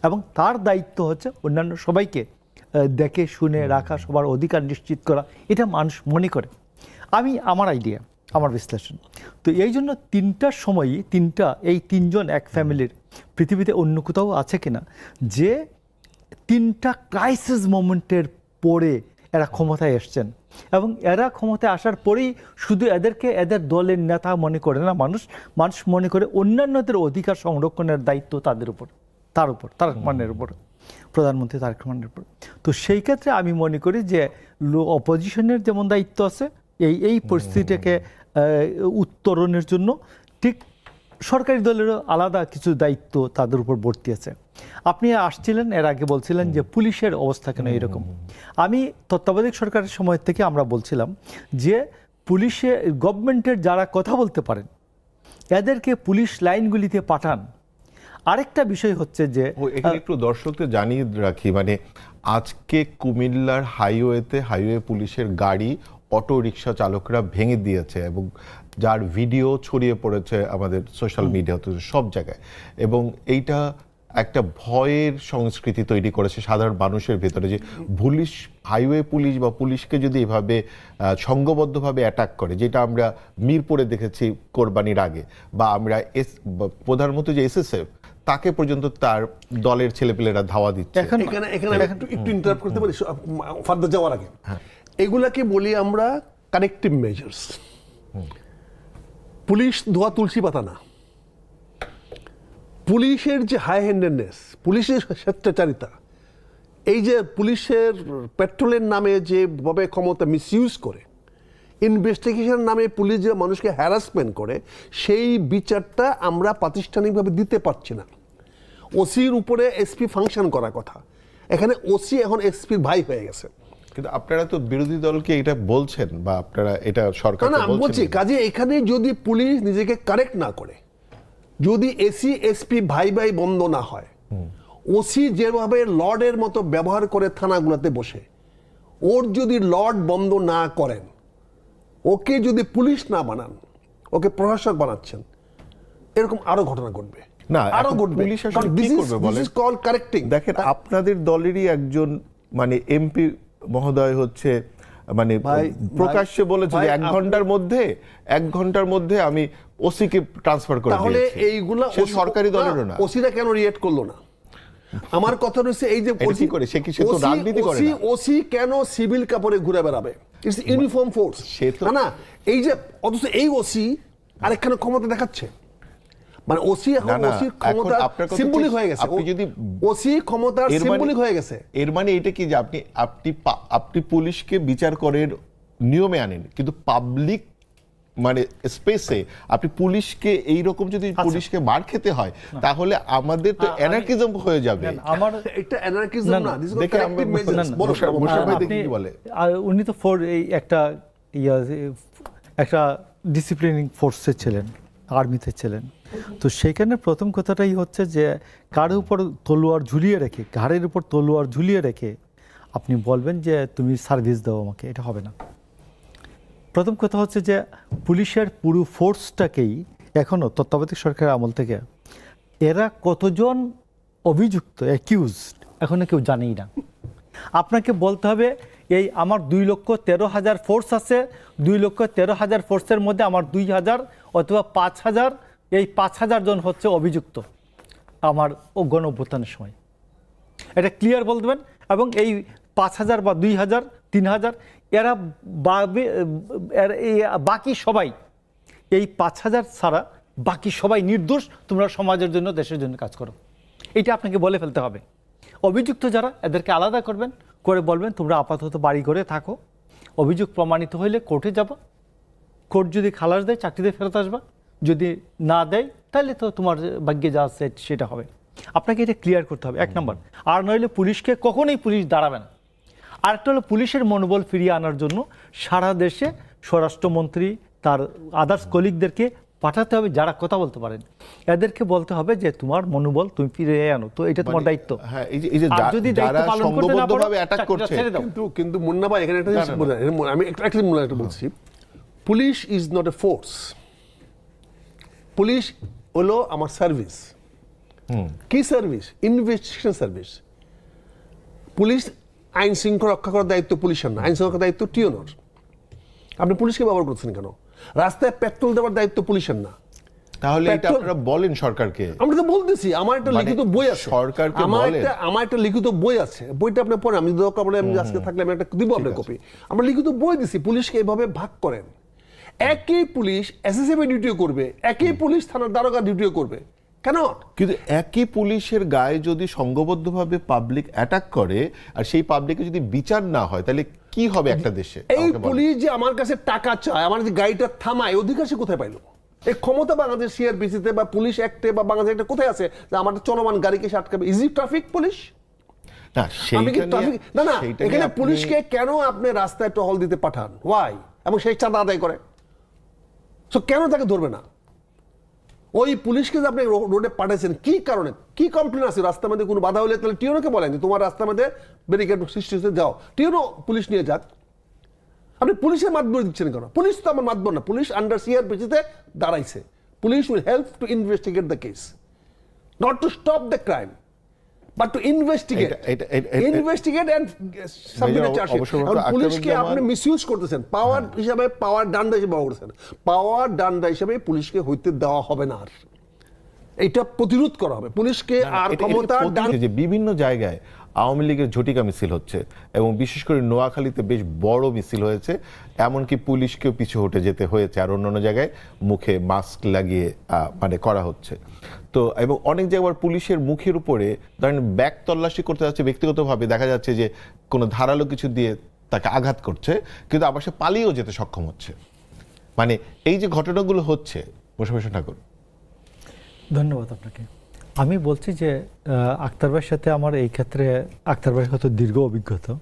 এবং তার দায়িত্ব হচ্ছে অন্যান্য সবাইকে দেখে শুনে রাখা, সবার অধিকার নিশ্চিত করা, এটা মানুষ মনে করে। আমার আইডিয়া, আমার বিশ্লেষণ। তো এই জন্য 3টার সময়ই এই 3জন এক ফ্যামিলির পৃথিবীতে অন্য কোথাও আছে কিনা যে 3টা ক্রাইসিস মোমেন্টের পরে এরা ক্ষমতায় এসছেন, এবং এরা ক্ষমতায় আসার পরেই শুধু এদেরকে এদের দলের নেতা মনে করে না, মানুষ মনে করে অন্যান্যদের অধিকার সংরক্ষণের দায়িত্ব তাদের উপর, তারেক রহমানের উপর, প্রধানমন্ত্রী তারেক রহমানের উপর। তো সেই ক্ষেত্রে আমি মনে করি যে অপোজিশনের যেমন দায়িত্ব আছে এই পরিস্থিতিটাকে উত্তরণের জন্য, ঠিক সরকারি দলেরও আলাদা কিছু দায়িত্ব তাদের উপর বর্তি আছে। আপনি আসছিলেন এর আগে বলছিলেন যে পুলিশের অবস্থা কেন এরকম। আমি তত্ত্বাবধায়ক সরকারের সময় থেকে আমরা বলছিলাম যে পুলিশে গভর্নমেন্টের যারা কথা বলতে পারেন এদেরকে পুলিশ লাইনগুলিতে পাঠান। আরেকটা বিষয় হচ্ছে যে এখানে একটু দর্শকদের জানিয়ে রাখি, মানে আজকে কুমিল্লার হাইওয়ে পুলিশের গাড়ি অটো রিক্সা চালকরা ভেঙে দিয়েছে, এবং যার ভিডিও ছড়িয়ে পড়েছে আমাদের সোশ্যাল মিডিয়াতে সব জায়গায়, এবং এইটা একটা ভয়ের সংস্কৃতি তৈরি করেছে সাধারণ মানুষের ভেতরে, যে হাইওয়ে পুলিশ বা পুলিশকে যদি এভাবে সংঘবদ্ধভাবে অ্যাটাক করে, যেটা আমরা মিরপুরে দেখেছি কোরবানির আগে, বা আমরা প্রধানমন্ত্রী যে এসএসএফ তাকে পর্যন্ত তার দলের ছেলেপেলেরা ধাওয়া দিচ্ছে। এখানে একটু ইন্টারাপ্ট করতে পারি ফার্দার যাওয়ার আগে? এগুলাকে বলি আমরা কারেক্টিভ মেজার্স। পুলিশ ধোয়া তুলসী পাতা না। পুলিশের যে হাই হ্যান্ডেডনেস, পুলিশের স্বেচ্ছাচারিতা, এই যে পুলিশের পেট্রোলের নামে যেভাবে ক্ষমতা মিসইউজ করে, ইনভেস্টিগেশন নামে পুলিশ যে মানুষকে হ্যারাসমেন্ট করে সেই বিচারটা আমরা প্রাতিষ্ঠানিকভাবে দিতে পারছি না। ওসির উপরে এসপি ফাংশন করার কথা, এখানে ওসি এখন এসপির ভাই হয়ে গেছে। কিন্তু আপনারা তো বিরোধী দলকে এটা বলছেন বা আপনারা এটা সরকার না আমি বলছি কাজে এখানে যদি পুলিশ নিজেকে কারেক্ট না করে, যদি এসি এসপি ভাই ভাই বন্ধ না হয়, ওসি যেভাবে লর্ডের মতো ব্যবহার করে থানাগুলোতে বসে, ওর যদি লর্ড বন্ধ না করেন, ওকে যদি পুলিশ না বানান, ওকে প্রশাসক বানাচ্ছেন, এরকম আরো ঘটনা ঘটবে। না, আরো এখন ঘটবে। পুলিশ আসলে কি করবে বলেন? This is called correcting. দেখেন আপনাদের দলেরই একজন মানে এমপি মহোদয় হচ্ছে মানে প্রকাশ্যে বলেছে যে 1 ঘন্টার মধ্যে আমি ওসিকে ট্রান্সফার করে তাহলে দিয়েছি। এইগুলা সে সরকারি দলেরও না। ওসিরা কেন রিয়েক্ট করলো না? আমার কথা হচ্ছে এই যে এটা কি করে? সে কি সে তো রাজনীতি করে না? ওসি কেন সিভিল কাপড়ে ঘুরে বেড়াবে? It's uniform force. সে তো না এই যে অথচ এই ওসি আরেকখানে ক্ষমতা দেখাচ্ছে, মানে ওসি এখন না, ওসির এখন ক্ষমতা আপনার কথা সিম্বলিক হচ্ছে, হয়ে গেছে। আপনি যদি ওসি ক্ষমতা সিম্বলিক হয়ে গেছে। এর মানে এটা কি যে আপনি পুলিশকে বিচার করেন, নিয়মে আনেন, কিন্তু পাবলিক মানে স্পেসে আপনি পুলিশকে এইরকম যদি পুলিশকে মার খেতে হয় তাহলে আমাদের তো অ্যানার্কিজম হয়ে যাবে। আমার এটা অ্যানার্কিজম না, দিস ইজ দেখে আমরা কারেক্টিভ মেজার্স। মোশাররফ ভাই আপনি- দেখি কি বলে। উনি তো এই একটা ডিসিপ্লিনিং ফোর্সে ছিলেন, আর্মিতে ছিলেন। তো সেখানে প্রথম কথাটাই হচ্ছে যে কারোর উপর তলোয়ার ঝুলিয়ে রেখে, ঘাড়ের উপর তলোয়ার ঝুলিয়ে রেখে আপনি বলবেন যে তুমি সার্ভিস দাও আমাকে, এটা হবে না। প্রথম কথা হচ্ছে যে পুলিশের পুরো ফোর্সটাকেই এখনও তত্ত্বাবধায়ক সরকারের আমল থেকে এরা কতজন অভিযুক্ত অ্যাকিউজড এখনো কেউ জানেই না। আপনাকে বলতে হবে এই আমার 2,13,000 ফোর্স আছে, 2,13,000 ফোর্সের মধ্যে আমার 2,000 অথবা 5,000, এই 5,000 জন হচ্ছে অভিযুক্ত আমার গণ অভ্যুত্থানের সময়। এটা ক্লিয়ার বলবেন। এবং এই 5,000 বা 2,000 3,000 এরা বাকি সবাই, এই 5,000 ছাড়া বাকি সবাই নির্দোষ, তোমরা সমাজের জন্য দেশের জন্য কাজ করো, এটা আপনাকে বলে ফেলতে হবে। অভিযুক্ত যারা এদেরকে আলাদা করবেন, করে বলবেন তোমরা আপাতত বাড়ি ঘরে থাকো, অভিযোগ প্রমাণিত হইলে কোর্টে যাব, কোর্ট যদি খালাস দেয় চাকরিতে ফেরত আসবা, যদি না দেয় তাহলে তো তোমার ভাগ্যে যা আছে সেটা হবে। আপনাকে এটা ক্লিয়ার করতে হবে 1 নম্বর। আর নইলে পুলিশকে কখনোই পুলিশ দাঁড়াবে না। আরেকটা হলো পুলিশের মনোবল ফিরিয়ে আনার জন্য সারা দেশে স্বরাষ্ট্রমন্ত্রী তার আদার্স কলিগদেরকে পাঠাতে হবে যারা কথা বলতে পারেন, এদেরকে বলতে হবে যে তোমার মনোবল তুমি ফিরিয়ে আনো, তো এটা তোমার দায়িত্ব। হ্যাঁ, এই যে আর যদি দায়িত্ব যারা পালন করতে না পারো, সংঘবদ্ধভাবে অ্যাটাক চাকরিটা করছে, ছেড়ে দাও। কিন্তু মুন্না ভাই এখানে একটা জিনিস বলে- আমি একটা বলছি, police is not a force. Police হলো আমার সার্ভিস। কি সার্ভিস? Investigation service. পুলিশ আইন শৃঙ্খলা রক্ষা করার দায়িত্ব পুলিশের না, আইন শৃঙ্খলার দায়িত্ব টিওনোর। আপনি পুলিশকে ব্যবহার করছেন কেন? রাস্তায় পেট্রোল দেওয়ার দায়িত্ব পুলিশের না। তাহলে এটা পেট্রোল- আপনারা বলেন সরকারকে। আমরা তো বলতেছি, আমার একটা মানে লিখিত বই আছে, সরকারকে আমার বলেন। একটা লিখিত বই আছে, বইটা আপনি পড়েন, আমি দরকার পড়লে আমি আজকে থাকলে আমি একটা দিব আপনার কপি। আমরা লিখিত বই দিছি, পুলিশকে এইভাবে ভাগ করেন। একই পুলিশ এসএসএফ ডিউটিও করবে, একই পুলিশ থানার দারোগা ডিউটিও করবে, কেন? কিন্তু একই পুলিশের গায়ে যদি সংঘবদ্ধভাবে পাবলিক অ্যাটাক করে আর সেই পাবলিকে যদি বিচার না হয় তাহলে কি হবে একটা দেশে? এই আমাকে বলেন। পুলিশ যে আমার কাছে টাকা চায়, আমার যে গাড়িটা থামায়, অধিকার সে কোথায় পাইলো? এই ক্ষমতা বাংলাদেশ সিআরপিসিতে বা পুলিশ অ্যাক্টে বা বাংলাদেশ একটা কোথায় আছে যে আমার চলমান গাড়িকে সে আটকাবে? Is it traffic police? না, আমি কি সেইটা ট্রাফিক নিয়ে- না না সেইটা নিয়ে এখানে আপনি- পুলিশকে কেন আপনি রাস্তায় টহল দিতে পাঠান? ওয়াই? এবং সেই চাঁদা আদায় করে, সো কেন তাকে ধরবে না? ওই পুলিশকে যে আপনি রোডে পাঠাইছেন কি কারণে? কি কমপ্লেন আছে? রাস্তার মধ্যে কোনো বাধা হলে তাহলে টিওনোকে বলেন তোমার রাস্তার মধ্যে ব্যারিকেড সৃষ্টি হচ্ছে, যাও টিওনো পুলিশ নিয়ে যাক। আপনি পুলিশের মাতবর দিচ্ছেন কেন? পুলিশ তো আমার মাতবর না, পুলিশ আন্ডার সিআরপিসিতে দাঁড়াইছে। Police will help to investigate the case, not to stop the crime, but to investigate. Investigate and submit a chargesheet. অবশ্যই পুলিশকে আপনি মিসইউজ করতেছেন, পাওয়ার হিসাবে, পাওয়ার ডান্ডা হিসেবে ব্যবহার করতেছেন। পাওয়ার ডান্ডা হিসেবে পুলিশকে হইতে দেওয়া হবে না, আর এটা প্রতিরোধ করা হবে। পুলিশকে আর ক্ষমতা যে বিভিন্ন জায়গায় আওয়ামী লীগের ঝটিকা মিছিল হচ্ছে এবং বিশেষ করে নোয়াখালীতে বেশ বড় মিছিল হয়েছে, এমনকি পুলিশকেও পিছু হটে যেতে হয়েছে, আর অন্যান্য জায়গায় মুখে মাস্ক লাগিয়ে মানে করা হচ্ছে। তো এবং অনেক জায়গায় পুলিশের মুখের উপরে ধরেন ব্যাগ তল্লাশি করতে যাচ্ছে, ব্যক্তিগতভাবে দেখা যাচ্ছে যে কোনো ধারালো কিছু দিয়ে তাকে আঘাত করছে, কিন্তু আবার সে পালিয়েও যেতে সক্ষম হচ্ছে। মানে এই যে ঘটনাগুলো হচ্ছে, মোশাররফ ঠাকুর। ধন্যবাদ আপনাকে। আমি বলছি যে আক্তার ভাইয়ের সাথে আমার এই ক্ষেত্রে, আক্তার ভাইয়ের হয়তো দীর্ঘ অভিজ্ঞতা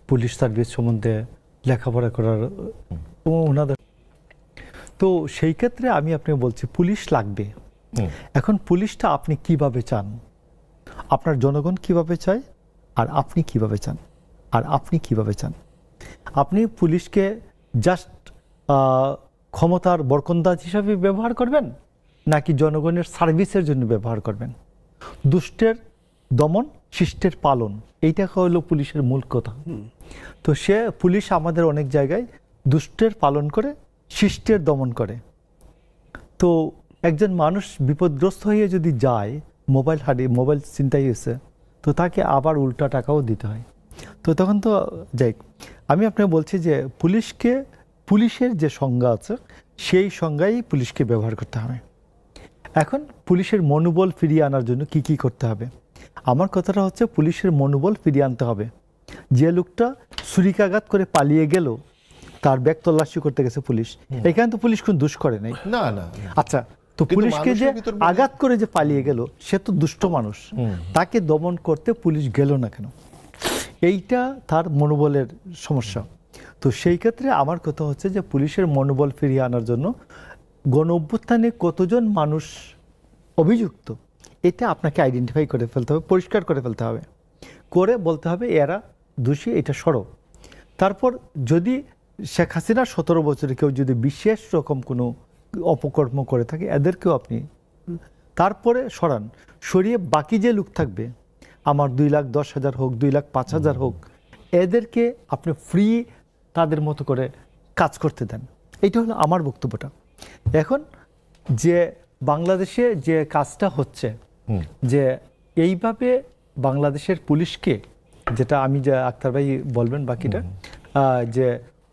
পুলিশ সার্ভিস সম্বন্ধে লেখাপড়া করার ওনাদের, তো সেই ক্ষেত্রে আমি আপনাকে বলছি পুলিশ লাগবে। এখন পুলিশটা আপনি কিভাবে চান, আপনার জনগণ কিভাবে চায়, আর আপনি কিভাবে চান, আর আপনি কিভাবে চান। আপনি পুলিশকে জাস্ট ক্ষমতার বরকন্দাজ হিসাবে ব্যবহার করবেন, নাকি জনগণের সার্ভিসের জন্য ব্যবহার করবেন। দুষ্টের দমন, শিষ্টের পালন, এইটা হলো পুলিশের মূল কথা। তো সে পুলিশ আমাদের অনেক জায়গায় দুষ্টের পালন করে, শিষ্টের দমন করে। তো একজন মানুষ বিপদগ্রস্ত হয়ে যদি যায়, মোবাইল হারিয়ে, মোবাইল ছিনতাই হয়েছে, তো তাকে আবার উল্টা টাকাও দিতে হয়। তো তখন তো যাই, আমি আপনাকে বলছি যে পুলিশকে, পুলিশের যে সংজ্ঞা আছে সেই সংজ্ঞাই পুলিশকে ব্যবহার করতে হবে। এখন পুলিশের মনোবল ফিরিয়ে আনার জন্য কি কি করতে হবে, আমার কথাটা হচ্ছে পুলিশের মনোবল ফিরিয়ে আনতে হবে। যে লোকটা ছুরিকাঘাত করে পালিয়ে গেল, তার ব্যাগ তল্লাশি করতে গেছে পুলিশ, এখানে তো পুলিশ কোন দোষ করে নাই। না না, আচ্ছা, তো পুলিশকে যে আঘাত করে যে পালিয়ে গেল, সে তো দুষ্ট মানুষ, তাকে দমন করতে পুলিশ গেল না কেন? এইটা তার মনোবলের সমস্যা। তো সেই ক্ষেত্রে আমার কথা হচ্ছে যে পুলিশের মনোবল ফিরিয়ে আনার জন্য গণ অভ্যুত্থানে কতজন মানুষ অভিযুক্ত, এটা আপনাকে আইডেন্টিফাই করে ফেলতে হবে, পরিষ্কার করে ফেলতে হবে, করে বলতে হবে এরা দোষী, এটা সরো। তারপর যদি শেখ হাসিনা 17 বছরে কেউ যদি বিশেষ রকম কোনো অপকর্ম করে থাকে, এদেরকেও আপনি তারপরে সরান। সরিয়ে বাকি যে লোক থাকবে, আমার 2,10,000 হোক, 2,05,000 হোক, এদেরকে আপনি ফ্রি তাদের মতো করে কাজ করতে দেন। এইটা হলো আমার বক্তব্যটা। এখন যে বাংলাদেশে যে কাজটা হচ্ছে, যে এইভাবে বাংলাদেশের পুলিশকে, যেটা আমি যে আক্তার ভাই বলবেন বাকিটা, যে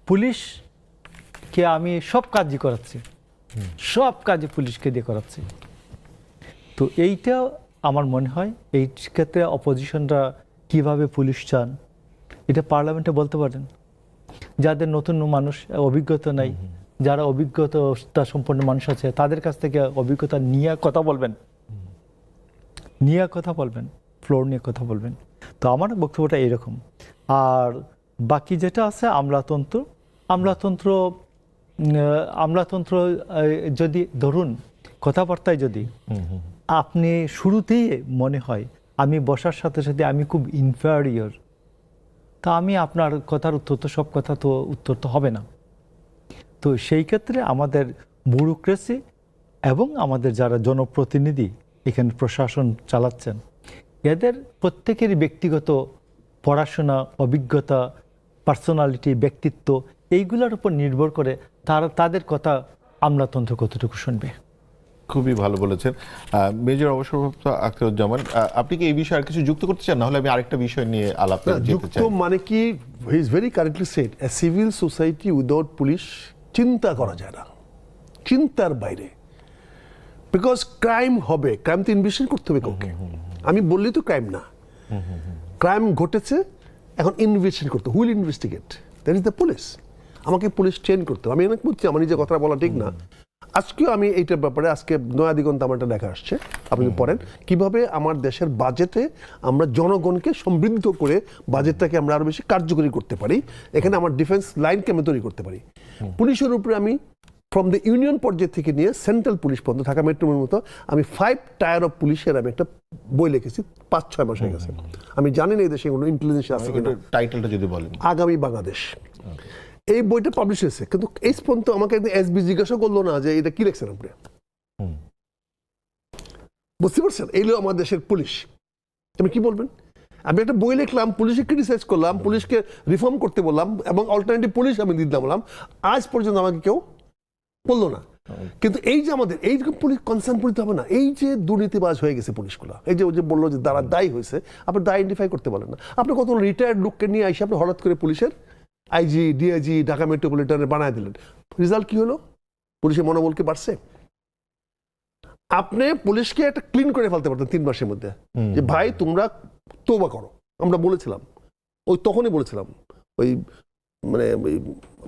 পুলিশকে আমি সব কাজই করাচ্ছি, সব কাজে পুলিশকে দিয়ে করাচ্ছি। তো এইটা আমার মনে হয় এই ক্ষেত্রে অপোজিশনরা কিভাবে পুলিশ চান, এটা পার্লামেন্টে বলতে পারেন। যাদের নতুন মানুষ, অভিজ্ঞতা নাই, যারা অভিজ্ঞতা সম্পন্ন মানুষ আছে, তাদের কাছ থেকে অভিজ্ঞতা নিয়ে কথা বলবেন, ফ্লোর নিয়ে কথা বলবেন। তো আমার বক্তব্যটা এরকম। আর বাকি যেটা আছে আমলাতন্ত্র যদি ধরুন কথাবার্তায় যদি আপনি শুরুতেই মনে হয় আমি বসার সাথে সাথে আমি খুব ইনফেরিয়র, তা আমি আপনার কথার উত্তর তো, সব কথা তো উত্তর তো হবে না। তো সেই ক্ষেত্রে আমাদের ব্যুরোক্রেসি এবং আমাদের যারা জনপ্রতিনিধি এখানে প্রশাসন চালাচ্ছেন, এদের প্রত্যেকেরই ব্যক্তিগত পড়াশোনা, অভিজ্ঞতা, পার্সোনালিটি, ব্যক্তিত্ব, এইগুলোর উপর নির্ভর করে তাদের কথা আমলাতন্ত্র কতটুকু শুনবে। খুবই ভালো বলেছেন মেজর অবসরপ্রাপ্ত আখতারুজ্জামান। আপনি কি এই বিষয়ে আর কিছু যুক্ত করতে চান? না হলে আমি আরেকটা বিষয় নিয়ে আলাপ যেতে যুক্ত চাই। মানে কি, he is very correctly said, a civil society without police চিন্তা করা যায় না, চিন্তার বাইরে। বিকজ ক্রাইম হবে, ক্রাইম তো ইনভেস্টিগেট করতে হবে কাউকে। আমি বললি তো ক্রাইম না, ক্রাইম ঘটেছে, এখন ইনভেস্টিগেট করতে, wheel investigate, that is the police. আমাকে পুলিশ ট্রেন করতে হবে। আমি এখানে বলছি আমার নিজের কথা বলা ঠিক না। আজকেও আমি এইটার ব্যাপারে, আজকে নয়া দিগন্ত আমার একটা দেখা আসছে, আপনি পড়েন কিভাবে আমার দেশের বাজেটে আমরা জনগণকে সমৃদ্ধ করে বাজেটটাকে আমরা আরো বেশি কার্যকরী করতে পারি। এখানে আমার ডিফেন্স লাইনকে আমি তৈরি করতে পারি। পুলিশের উপরে আমি ফ্রম দ্য ইউনিয়ন পর্যায় থেকে নিয়ে সেন্ট্রাল পুলিশ পর্যন্ত, ঢাকা মেট্রোর মতো আমি 5 টায়ার অফ পুলিশের আমি একটা বই লিখেছি, 5-6 মাস হয়ে গেছে। আমি জানি না এই দেশে কোনো ইন্টেলিজেন্স আছে কিনা। টাইটেলটা যদি বলেন। আগামী বাংলাদেশ, এই বইটা পাবলিশ হয়েছে, কিন্তু এই পর্যন্ত আমাকে এসবি জিজ্ঞাসা করলো না যে এটা কি লিখছেন আপনি। বুঝতে পারছেন? এইগুলো আমার দেশের পুলিশ। তুমি কি বলবেন? আমি একটা বই লিখলাম, পুলিশকে ক্রিটিসাইজ করলাম, পুলিশকে রিফর্ম করতে বললাম, এবং অল্টারনেটিভ পুলিশ আমি দিতে বললাম, আজ পর্যন্ত আমাকে কেউ বললো না। কিন্তু এই যে আমাদের এইরকম পুলিশ কনসার্ন করতে হবে না। এই যে দুর্নীতিবাজ হয়ে গেছে পুলিশগুলো, এই যে বললো যে তারা দায়ী হয়েছে, আপনি দায় আইডেন্টিফাই করতে পারেন না। আপনি কত রিটায়ার্ড লোককে নিয়ে এসে আপনি হঠাৎ করে পুলিশের আইজি, ডিআইজি, ঢাকা মেট্রোপলিটনে বানায় দিলেন। রেজাল্ট কি হলো? পুলিশের মনোবল কি বাড়ছে? আপনি পুলিশকে একটা ক্লিন করে ফেলতে পারতেন 3 মাসের মধ্যে, যে ভাই তোমরা তওবা করো। আমরা বলেছিলাম, ওই তখনই বলেছিলাম, ওই মানে ওই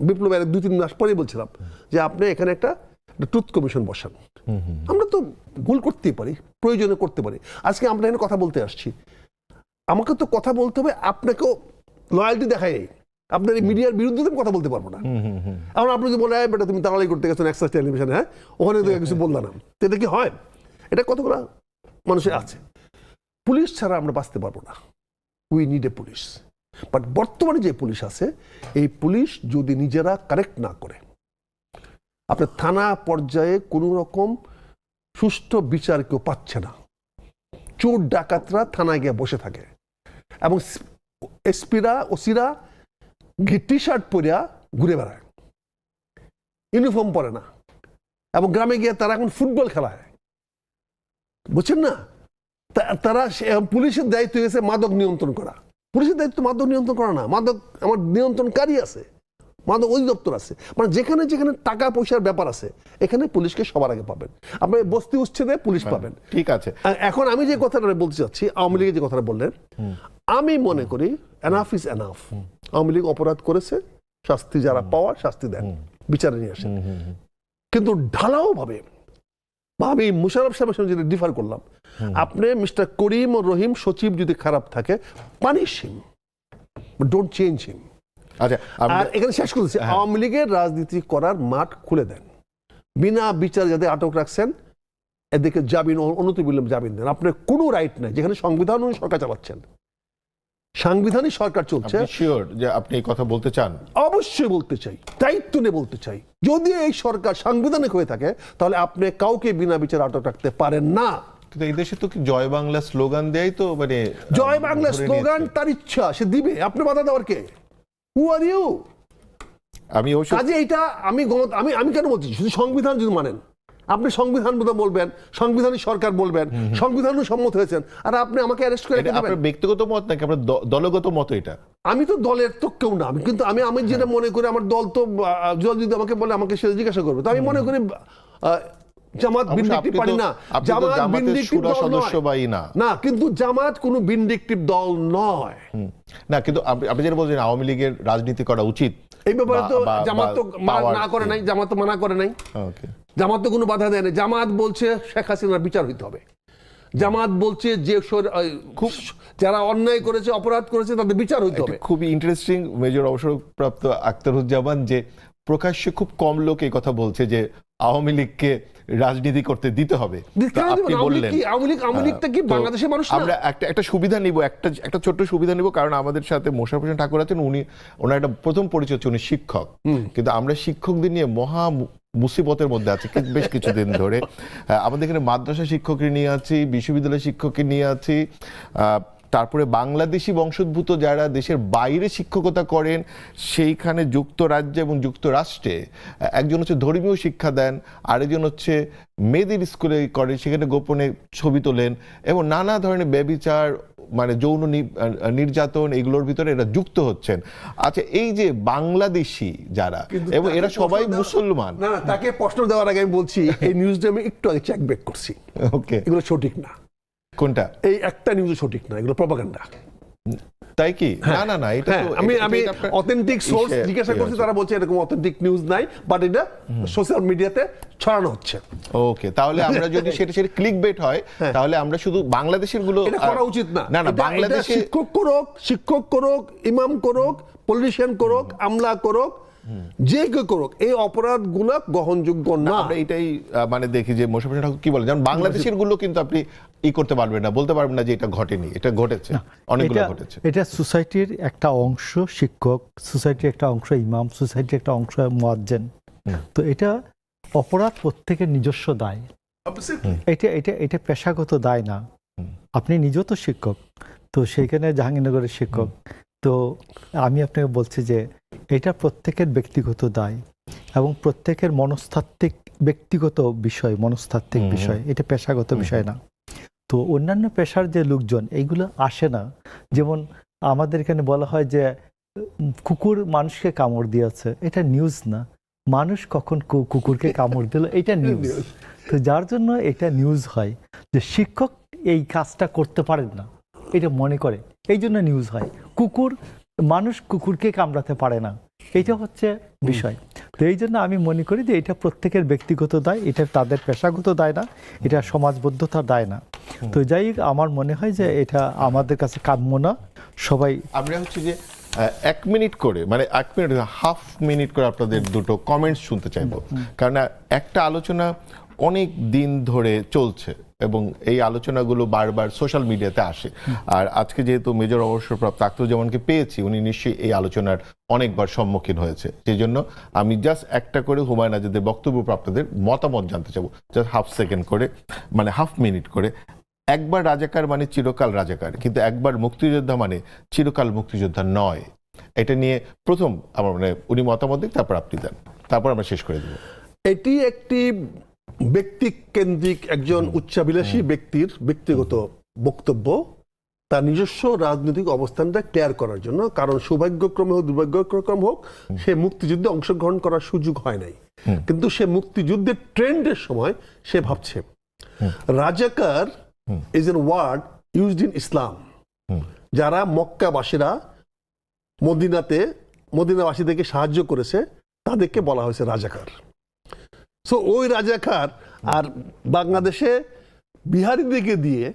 বিপ্লবের 2-3 মাস পরে বলছিলাম যে আপনি এখানে একটা ট্রুথ কমিশন বসান। আমরা তো ভুল করতেই পারি, প্রয়োজনে করতে পারি। আজকে আমরা এখানে কথা বলতে আসছি, আমাকে তো কথা বলতে হবে, আপনাকেও লয়ালটি দেখাই। আপনার এই মিডিয়ার বিরুদ্ধে তো আমি কথা বলতে পারবো না। এখন আপনি যদি বলে বেটা তুমি দালালি করতে গেছেন এক্সাস টেলিভিশনে, হ্যাঁ ওখানে তো কিছু বললাম না, এটা কি হয়? এটা কতগুলো মানুষের আছে। পুলিশ ছাড়া আমরা বাঁচতে পারবো না, we need a police. But বর্তমানে যে পুলিশ আছে, এই পুলিশ যদি নিজেরা কারেক্ট না করে, আপনার থানা পর্যায়ে কোনো রকম সুষ্ঠু বিচার কেউ পাচ্ছে না। চোর ডাকাতরা থানায় গিয়ে বসে থাকে এবং এসপিরা ওসিরা টি শার্ট পরিয়া ঘুরে বেড়ায়, ইউনিফর্ম পরে না, এবং গ্রামে গিয়ে তারা এখন ফুটবল খেলায়, বুঝছেন না? তারা পুলিশের দায়িত্ব হয়েছে মাদক নিয়ন্ত্রণ করা। পুলিশের দায়িত্ব মাদক নিয়ন্ত্রণ করা না, মাদক আমার নিয়ন্ত্রণকারী আছে, মাদক অধিদপ্তর আছে। মানে যেখানে যেখানে টাকা পয়সার ব্যাপার আছে, এখানে পুলিশকে সবার আগে পাবেন। আপনি বস্তি উচ্ছেদে পুলিশ পাবেন। ঠিক আছে। এখন আমি যে কথাটা বলতে চাচ্ছি, আওয়ামী লীগের যে কথাটা বললেন, আমি মনে করি enough is enough. Awami League অপরাধ করেছে, শাস্তি যারা পাওয়ার শাস্তি দেন, বিচারে নিয়ে আসেন। কিন্তু ঢালাও ভাবে, বা আমি মুশারফ সাহেবের সঙ্গে যেটা ডিফার করলাম, আপনি মিস্টার করিম ও রহিম সচিব যদি খারাপ থাকে, পানিশ হিম, ডোন্ট চেঞ্জ হিম। আচ্ছা, আর এখানে শেষ করতেছি, আওয়ামী লীগের রাজনীতি করার মাঠ খুলে দেন, বিনা বিচার যাদের আটক রাখছেন এদেরকে জামিন, অনতিবিলম্বে জামিন দেন। আপনার কোনো রাইট নাই, যেখানে সংবিধান অনুযায়ী সরকার চালাচ্ছেন, সাংবিধানিক সরকার চলছে। শিওর যে আপনি এই কথা বলতে চান? অবশ্যই বলতে চাই, দায়িত্ব নিয়ে বলতে চাই। যদি এই সরকার সাংবিধানিক হয়ে থাকে, তাহলে আপনি কাউকে বিনা বিচার আটক রাখতে পারেন না। কিন্তু এই দেশে তো কি জয় বাংলা স্লোগান দেয়, তো মানে জয় বাংলা স্লোগান তার ইচ্ছা, সে দিবে, আপনি বাধা দেওয়ার কে? হু আর ইউ? আমি অবশ্য কাজে এইটা আমি আমি কেন বলছি, শুধু সংবিধান যদি মানেন, আপনি সংবিধান বোধ বলবেন, সংবিধানিক সরকার বলবেন, সংবিধান সম্মত হয়েছেন, আর আপনি আমাকে অ্যারেস্ট করে দিবেন। আপনার ব্যক্তিগত মত নাকি আপনার দলগত মত এটা? আমি তো দলের তো কেউ না, আমি কিন্তু আমি যেটা মনে করি, আমার দল তো দল যদি আমাকে বলে, আমাকে সেটা জিজ্ঞাসা করবে। তো আমি মনে করি জামাত ভিন্ডিকটিভ পার্টি না, জামাত ভিন্ডিকটিভ দল না, কিন্তু জামাত কোনো ভিন্ডিকটিভ দল নয়। না, কিন্তু আপনি যেটা বলছেন আওয়ামী লীগের রাজনীতি করা উচিত, এই ব্যাপারে তো জামাত তো না করে নাই, জামাত তো মানা করে নাই, জামাত তো কোনো বাধা দেয় না। জামাত বলছে শেখ হাসিনার বিচার হইতে হবে। জামাত বলছে যে যারা অন্যায় করেছে, অপরাধ করেছে, তাদের বিচার হইতে হবে। খুবই ইন্টারেস্টিং মেজর অবসরপ্রাপ্ত আখতারুজ্জামান, যে প্রকাশ্যে খুব কম লোক এই কথা বলছে যে আওয়ামী লীগকে রাজনীতি করতে দিতে হবে। আপনি বললেন আওয়ামী লীগটা কি বাংলাদেশের মানুষ না? আমরা একটা সুবিধা নিব, একটা ছোট্ট সুবিধা নিব, কারণ আমাদের সাথে মোশাররফ হোসেন ঠাকুর আছেন, ওনার একটা প্রথম পরিচয় হচ্ছে উনি শিক্ষক। কিন্তু আমরা শিক্ষকদের নিয়ে মহা মুসিবতের মধ্যে আছি বেশ কিছুদিন ধরে। আমাদের এখানে মাদ্রাসা শিক্ষককে নিয়ে আছি, বিশ্ববিদ্যালয় শিক্ষককে নিয়ে আছি, তারপরে বাংলাদেশি বংশোদ্ভূত যারা দেশের বাইরে শিক্ষকতা করেন, সেইখানে যুক্তরাজ্যে এবং যুক্তরাষ্ট্রে একজন হচ্ছে ধর্মীয় শিক্ষা দেন, আরেকজন হচ্ছে মেয়েদের স্কুলে করেন, সেখানে গোপনে ছবি তোলেন, এবং নানা ধরনের ব্যভিচার, মানে যৌন নির্যাতন, এগুলোর ভিতরে এরা যুক্ত হচ্ছেন। আচ্ছা, এই যে বাংলাদেশি যারা, এবং এরা সবাই মুসলমান। না, তাকে প্রশ্ন দেওয়ার আগে আমি বলছি, এই নিউজটা আমি একটু আগে চেক ব্যাক করছি। ওকে, এগুলো সঠিক না। কোনটা? এই একটা নিউজ সঠিক না, এগুলো প্রপাগান্ডা। তাই কি? না, এটা তো আমি অথেন্টিক সোর্স জিজ্ঞাসা করছি, তারা বলছে এরকম অথেন্টিক নিউজ নাই, বাট এটা সোশ্যাল মিডিয়াতে ছড়ানো হচ্ছে। ওকে, তাহলে আমরা যদি সেটা ক্লিকবেট হয়, তাহলে আমরা শুধু বাংলাদেশের গুলো এটা করা উচিত না। না, বাংলাদেশে শিক্ষক করুক, ইমাম করুক, পলিটিশিয়ান করুক, আমলা করুক, যে কেউ করুক, এই অপরাধগুলো গ্রহণযোগ্য না। আমরা এটাই মানে দেখি যে মোশাররফ হোসেন ঠাকুর কি বলে, যেমন বাংলাদেশের গুলো কিন্তু আপনি করতে পারবেন না, বলতে পারবেন না যে এটা ঘটেনি, এটা ঘটেছে, অনেকগুলো ঘটেছে। এটা সোসাইটির একটা অংশ শিক্ষক, সোসাইটির একটা অংশ ইমাম, সোসাইটির একটা অংশ মুয়াজ্জিন। তো এটা অপরাধ প্রত্যেকের নিজস্ব দায়, এটা পেশাগত দায় না। আপনি নিজেও তো শিক্ষক, তো সেইখানে জাহাঙ্গীরনগরের শিক্ষক, তো আমি আপনাকে বলছি যে এটা প্রত্যেকের ব্যক্তিগত দায় এবং প্রত্যেকের মনস্তাত্ত্বিক ব্যক্তিগত বিষয়, মনস্তাত্ত্বিক বিষয়, এটা পেশাগত বিষয় না। তো অন্যান্য পেশার যে লোকজন এইগুলো আসে না। যেমন আমাদের এখানে বলা হয় যে কুকুর মানুষকে কামড় দিয়েছে, এটা নিউজ না। মানুষ কখন কুকুরকে কামড় দিল, এটা নিউজ। তো যার জন্য এটা নিউজ হয় যে শিক্ষক এই কাজটা করতে পারেন না, এটা মনে করে, এই জন্য নিউজ হয়। কুকুর মানুষ কুকুরকে কামড়াতে পারে না, এইটা হচ্ছে বিষয়। তো এই জন্য আমি মনে করি যে এটা প্রত্যেকের ব্যক্তিগত দায়, এটা তাদের পেশাগত দায় না, এটা সমাজবদ্ধতার দায় না। তো যাই হোক, আমার মনে হয় যে এটা আমাদের কাছে কাম্য না। সবাই আমরা হচ্ছে যে 1 মিনিট করে, মানে 1 মিনিট, হাফ মিনিট করে আপনাদের দুটো কমেন্টস শুনতে চাইবো, কারণ একটা আলোচনা অনেক দিন ধরে চলছে এবং এই আলোচনাগুলো বারবার সোশ্যাল মিডিয়াতে আসে। আর আজকে যেহেতু মেজর অবসরপ্রাপ্ত আখতারুজ্জামানকে পেয়েছি, উনি নিশ্চয়ই এই আলোচনার অনেকবার সম্মুখীন হয়েছে। সেই জন্য আমি জাস্ট একটা করে হুমায়ুন আজাদের বক্তব্যপ্রাপ্তদের মতামত জানতে চাবো, জাস্ট হাফ সেকেন্ড করে, মানে হাফ মিনিট করে। একবার রাজাকার মানে চিরকাল রাজাকার, কিন্তু একবার মুক্তিযোদ্ধা মানে চিরকাল মুক্তিযোদ্ধা নয়। এটা নিয়ে প্রথম আমার মানে উনি মতামত দিক, তারপর আপনি দেন, তারপর আমরা শেষ করে দেবো। এটি একটি ব্যক্তি কেন্দ্রিক একজন উচ্চাভিলাষী ব্যক্তির ব্যক্তিগত বক্তব্য, তার নিজস্ব রাজনৈতিক অবস্থানটা ক্লিয়ার করার জন্য। কারণ সৌভাগ্যক্রমে হোক দুর্ভাগ্যক্রমে হোক, সে মুক্তিযুদ্ধে অংশগ্রহণ করার সুযোগ হয় নাই, কিন্তু সে মুক্তিযুদ্ধের ট্রেন্ডের সময় সে ভাবছে razakar is an word used in Islam. যারা মক্কাবাসীরা মদিনাবাসীদেরকে সাহায্য করেছে তাদেরকে বলা হয়েছে রাজাকার। সো ওই রাজাকার আর বাংলাদেশে বিহারিদেরকে দিয়ে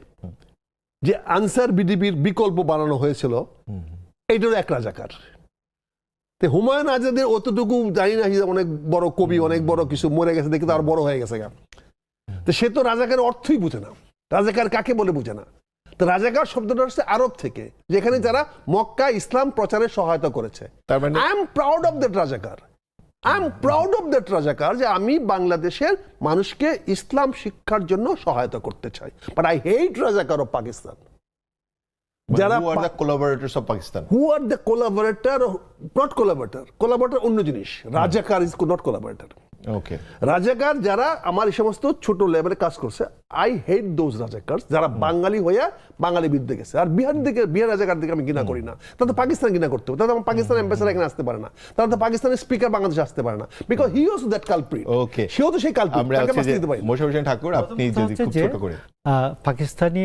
যে আনসার বিডিপির বিকল্প বানানো হয়েছিল, এইটার এক রাজাকার। হুমায়ুন আজাদের অতটুকু জানি না, অনেক বড় কবি, অনেক বড় কিছু মরে গেছে দেখে তো আর বড় হয়ে গেছে। তো সে তো রাজাকারের অর্থই বুঝে না, রাজাকার কাকে বলে বুঝে না। তো রাজাকার শব্দটা হচ্ছে আরব থেকে, যেখানে যারা মক্কা ইসলাম প্রচারে সহায়তা করেছে। তার মানে I am proud of that razakar, I am proud of that razakar, যে আমি বাংলাদেশের মানুষকে ইসলাম শিক্ষার জন্য সহায়তা করতে চাই। বাট আই হেট রাজাকার অফ পাকিস্তান। যারা who are the collaborators of Pakistan? Who are the collaborator, not collaborator. Collaborator অন্য জিনিস, রাজাকার ইজ নট কোলাবোরেটর। ওকে, রাজাকার যারা আমার এই সমস্ত ছোট লেভেলে কাজ করছে, আই হেট দোজ রাজাকার যারা বাঙালি হইয়া বাঙালি বিরুদ্ধে গেছে। আর বিহার রাজাকার দিকে আমি ঘৃণা করি না। তারা তো পাকিস্তান ঘৃণা করতে হবে, তারা তো পাকিস্তান অ্যাম্বাসেডার এখানে আসতে পারে না, তারা তো পাকিস্তানের স্পিকার বাংলাদেশে আসতে পারে না, because he was that culprit. Okay, সেও তো সেই কালপ্রিট, আমরা তাকে হচ্ছে বাঁচতে যে দিতে পারি না। মোশাররফ হোসেন ঠাকুর, আপনি যদি খুব ছোট করে। পাকিস্তানি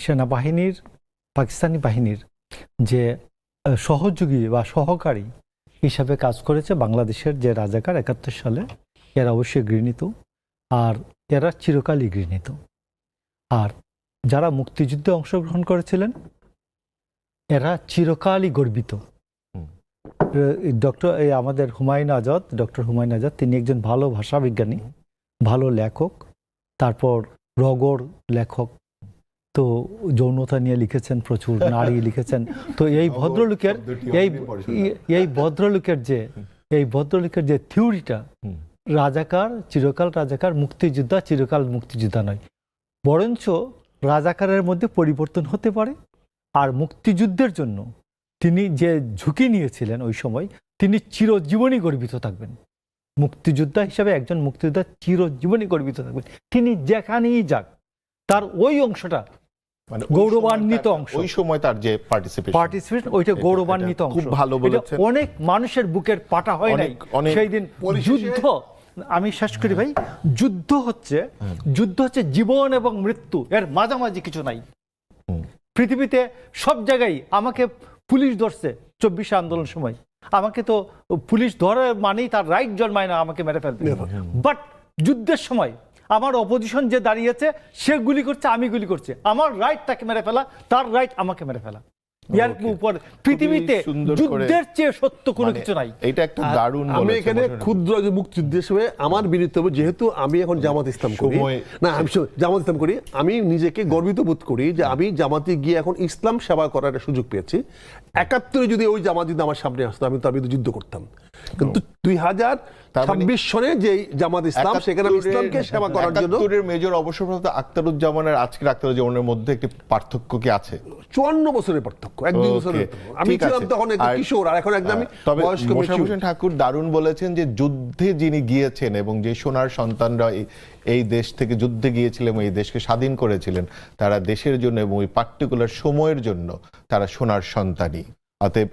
সেনাবাহিনীর, পাকিস্তানি বাহিনীর যে সহযোগী বা সহকারী হিসাবে কাজ করেছে বাংলাদেশের যে রাজাকার 71 সালে, এরা অবশ্যই ঘৃণিত, আর এরা চিরকালই ঘৃণিত। আর যারা মুক্তিযুদ্ধে অংশগ্রহণ করেছিলেন এরা চিরকালই গর্বিত। আমাদের ডক্টর হুমায়ুন আজাদ, তিনি একজন ভালো ভাষাবিজ্ঞানী, ভালো লেখক, তারপর রগড় লেখক, তো যৌনতা নিয়ে লিখেছেন প্রচুর, নারী লিখেছেন। তো এই ভদ্রলোকের যে থিওরিটা, রাজাকার চিরকাল রাজাকার, মুক্তিযোদ্ধা চিরকাল মুক্তিযোদ্ধা নয়, বরঞ্চ রাজাকারের মধ্যে পরিবর্তন হতে পারে। আর মুক্তিযুদ্ধের জন্য তিনি যে ঝুঁকি নিয়েছিলেন ওই সময়, তিনি চিরজীবনই গর্বিত থাকবেন। মুক্তিযোদ্ধা হিসাবে একজন মুক্তিযোদ্ধা চিরজীবনই গর্বিত থাকবেন, তিনি যেখানেই যাক। তার ওই অংশটা মানে গৌরবান্বিত অংশ, ওই সময় তার যে পার্টিসিপেশন, ওইটা গৌরবান্বিত অংশ। খুব ভালো বলেছেন। অনেক মানুষের বুকের পাটা হয় নাই সেই দিন। যুদ্ধ, আমি শেষ করি ভাই, যুদ্ধ হচ্ছে জীবন এবং মৃত্যু, এর মাঝামাঝি কিছু নাই। পৃথিবীতে সব জায়গায় আমাকে পুলিশ ধরছে 24 আন্দোলন সময়, আমাকে তো পুলিশ ধরে মানেই তার রাইট জন্মায় না আমাকে মেরে ফেলবে। বাট যুদ্ধের সময় আমার অপোজিশন যে দাঁড়িয়েছে, সে গুলি করছে, আমি গুলি করছি, আমার রাইট তাকে মেরে ফেলা, তার রাইট আমাকে মেরে ফেলা। এর উপর পৃথিবীতে যুদ্ধের চেয়ে সত্য কোনো কিছু নাই। এটা একটা দারুণ। আমি এখানে ক্ষুদ্র যে মুক্তিযুদ্ধের সময় আমার বিরুদ্ধে, যেহেতু আমি এখন জামাত ইসলাম করি না, আমি জামাত ইসলাম করি, আমি নিজেকে গর্বিত বোধ করি যে আমি জামাতে গিয়ে এখন ইসলাম সেবা করার একটা সুযোগ পেয়েছি। 71 যদি ওই জামাত যদি আমার সামনে আসতো, আমি তার বিরুদ্ধে যুদ্ধ করতাম। কিন্তু 2026 সনে যে জামাত ইসলাম, সেখানে ইসলামকে সেবা করার জন্য। মেজর অবসরপ্রাপ্ত আখতারুজ্জামানের আজকের আখতারুজ্জামানের মধ্যে একটি পার্থক্য কি আছে? 54 বছরের পার্থক্য, 1-2 বছরের। আমি ছিলাম তখন একটু কিশোর, আর এখন একদম বয়স্ক। মোশাররফ হোসেন ঠাকুর দারুণ বলেছেন যে যুদ্ধে যিনি গিয়েছেন এবং যে সোনার সন্তানরা এই দেশ থেকে যুদ্ধে গিয়েছিলেন, এই দেশকে স্বাধীন করেছিলেন, তারা দেশের জন্য এবং ওই পার্টিকুলার সময়ের জন্য তারা সোনার সন্তানই। অতএব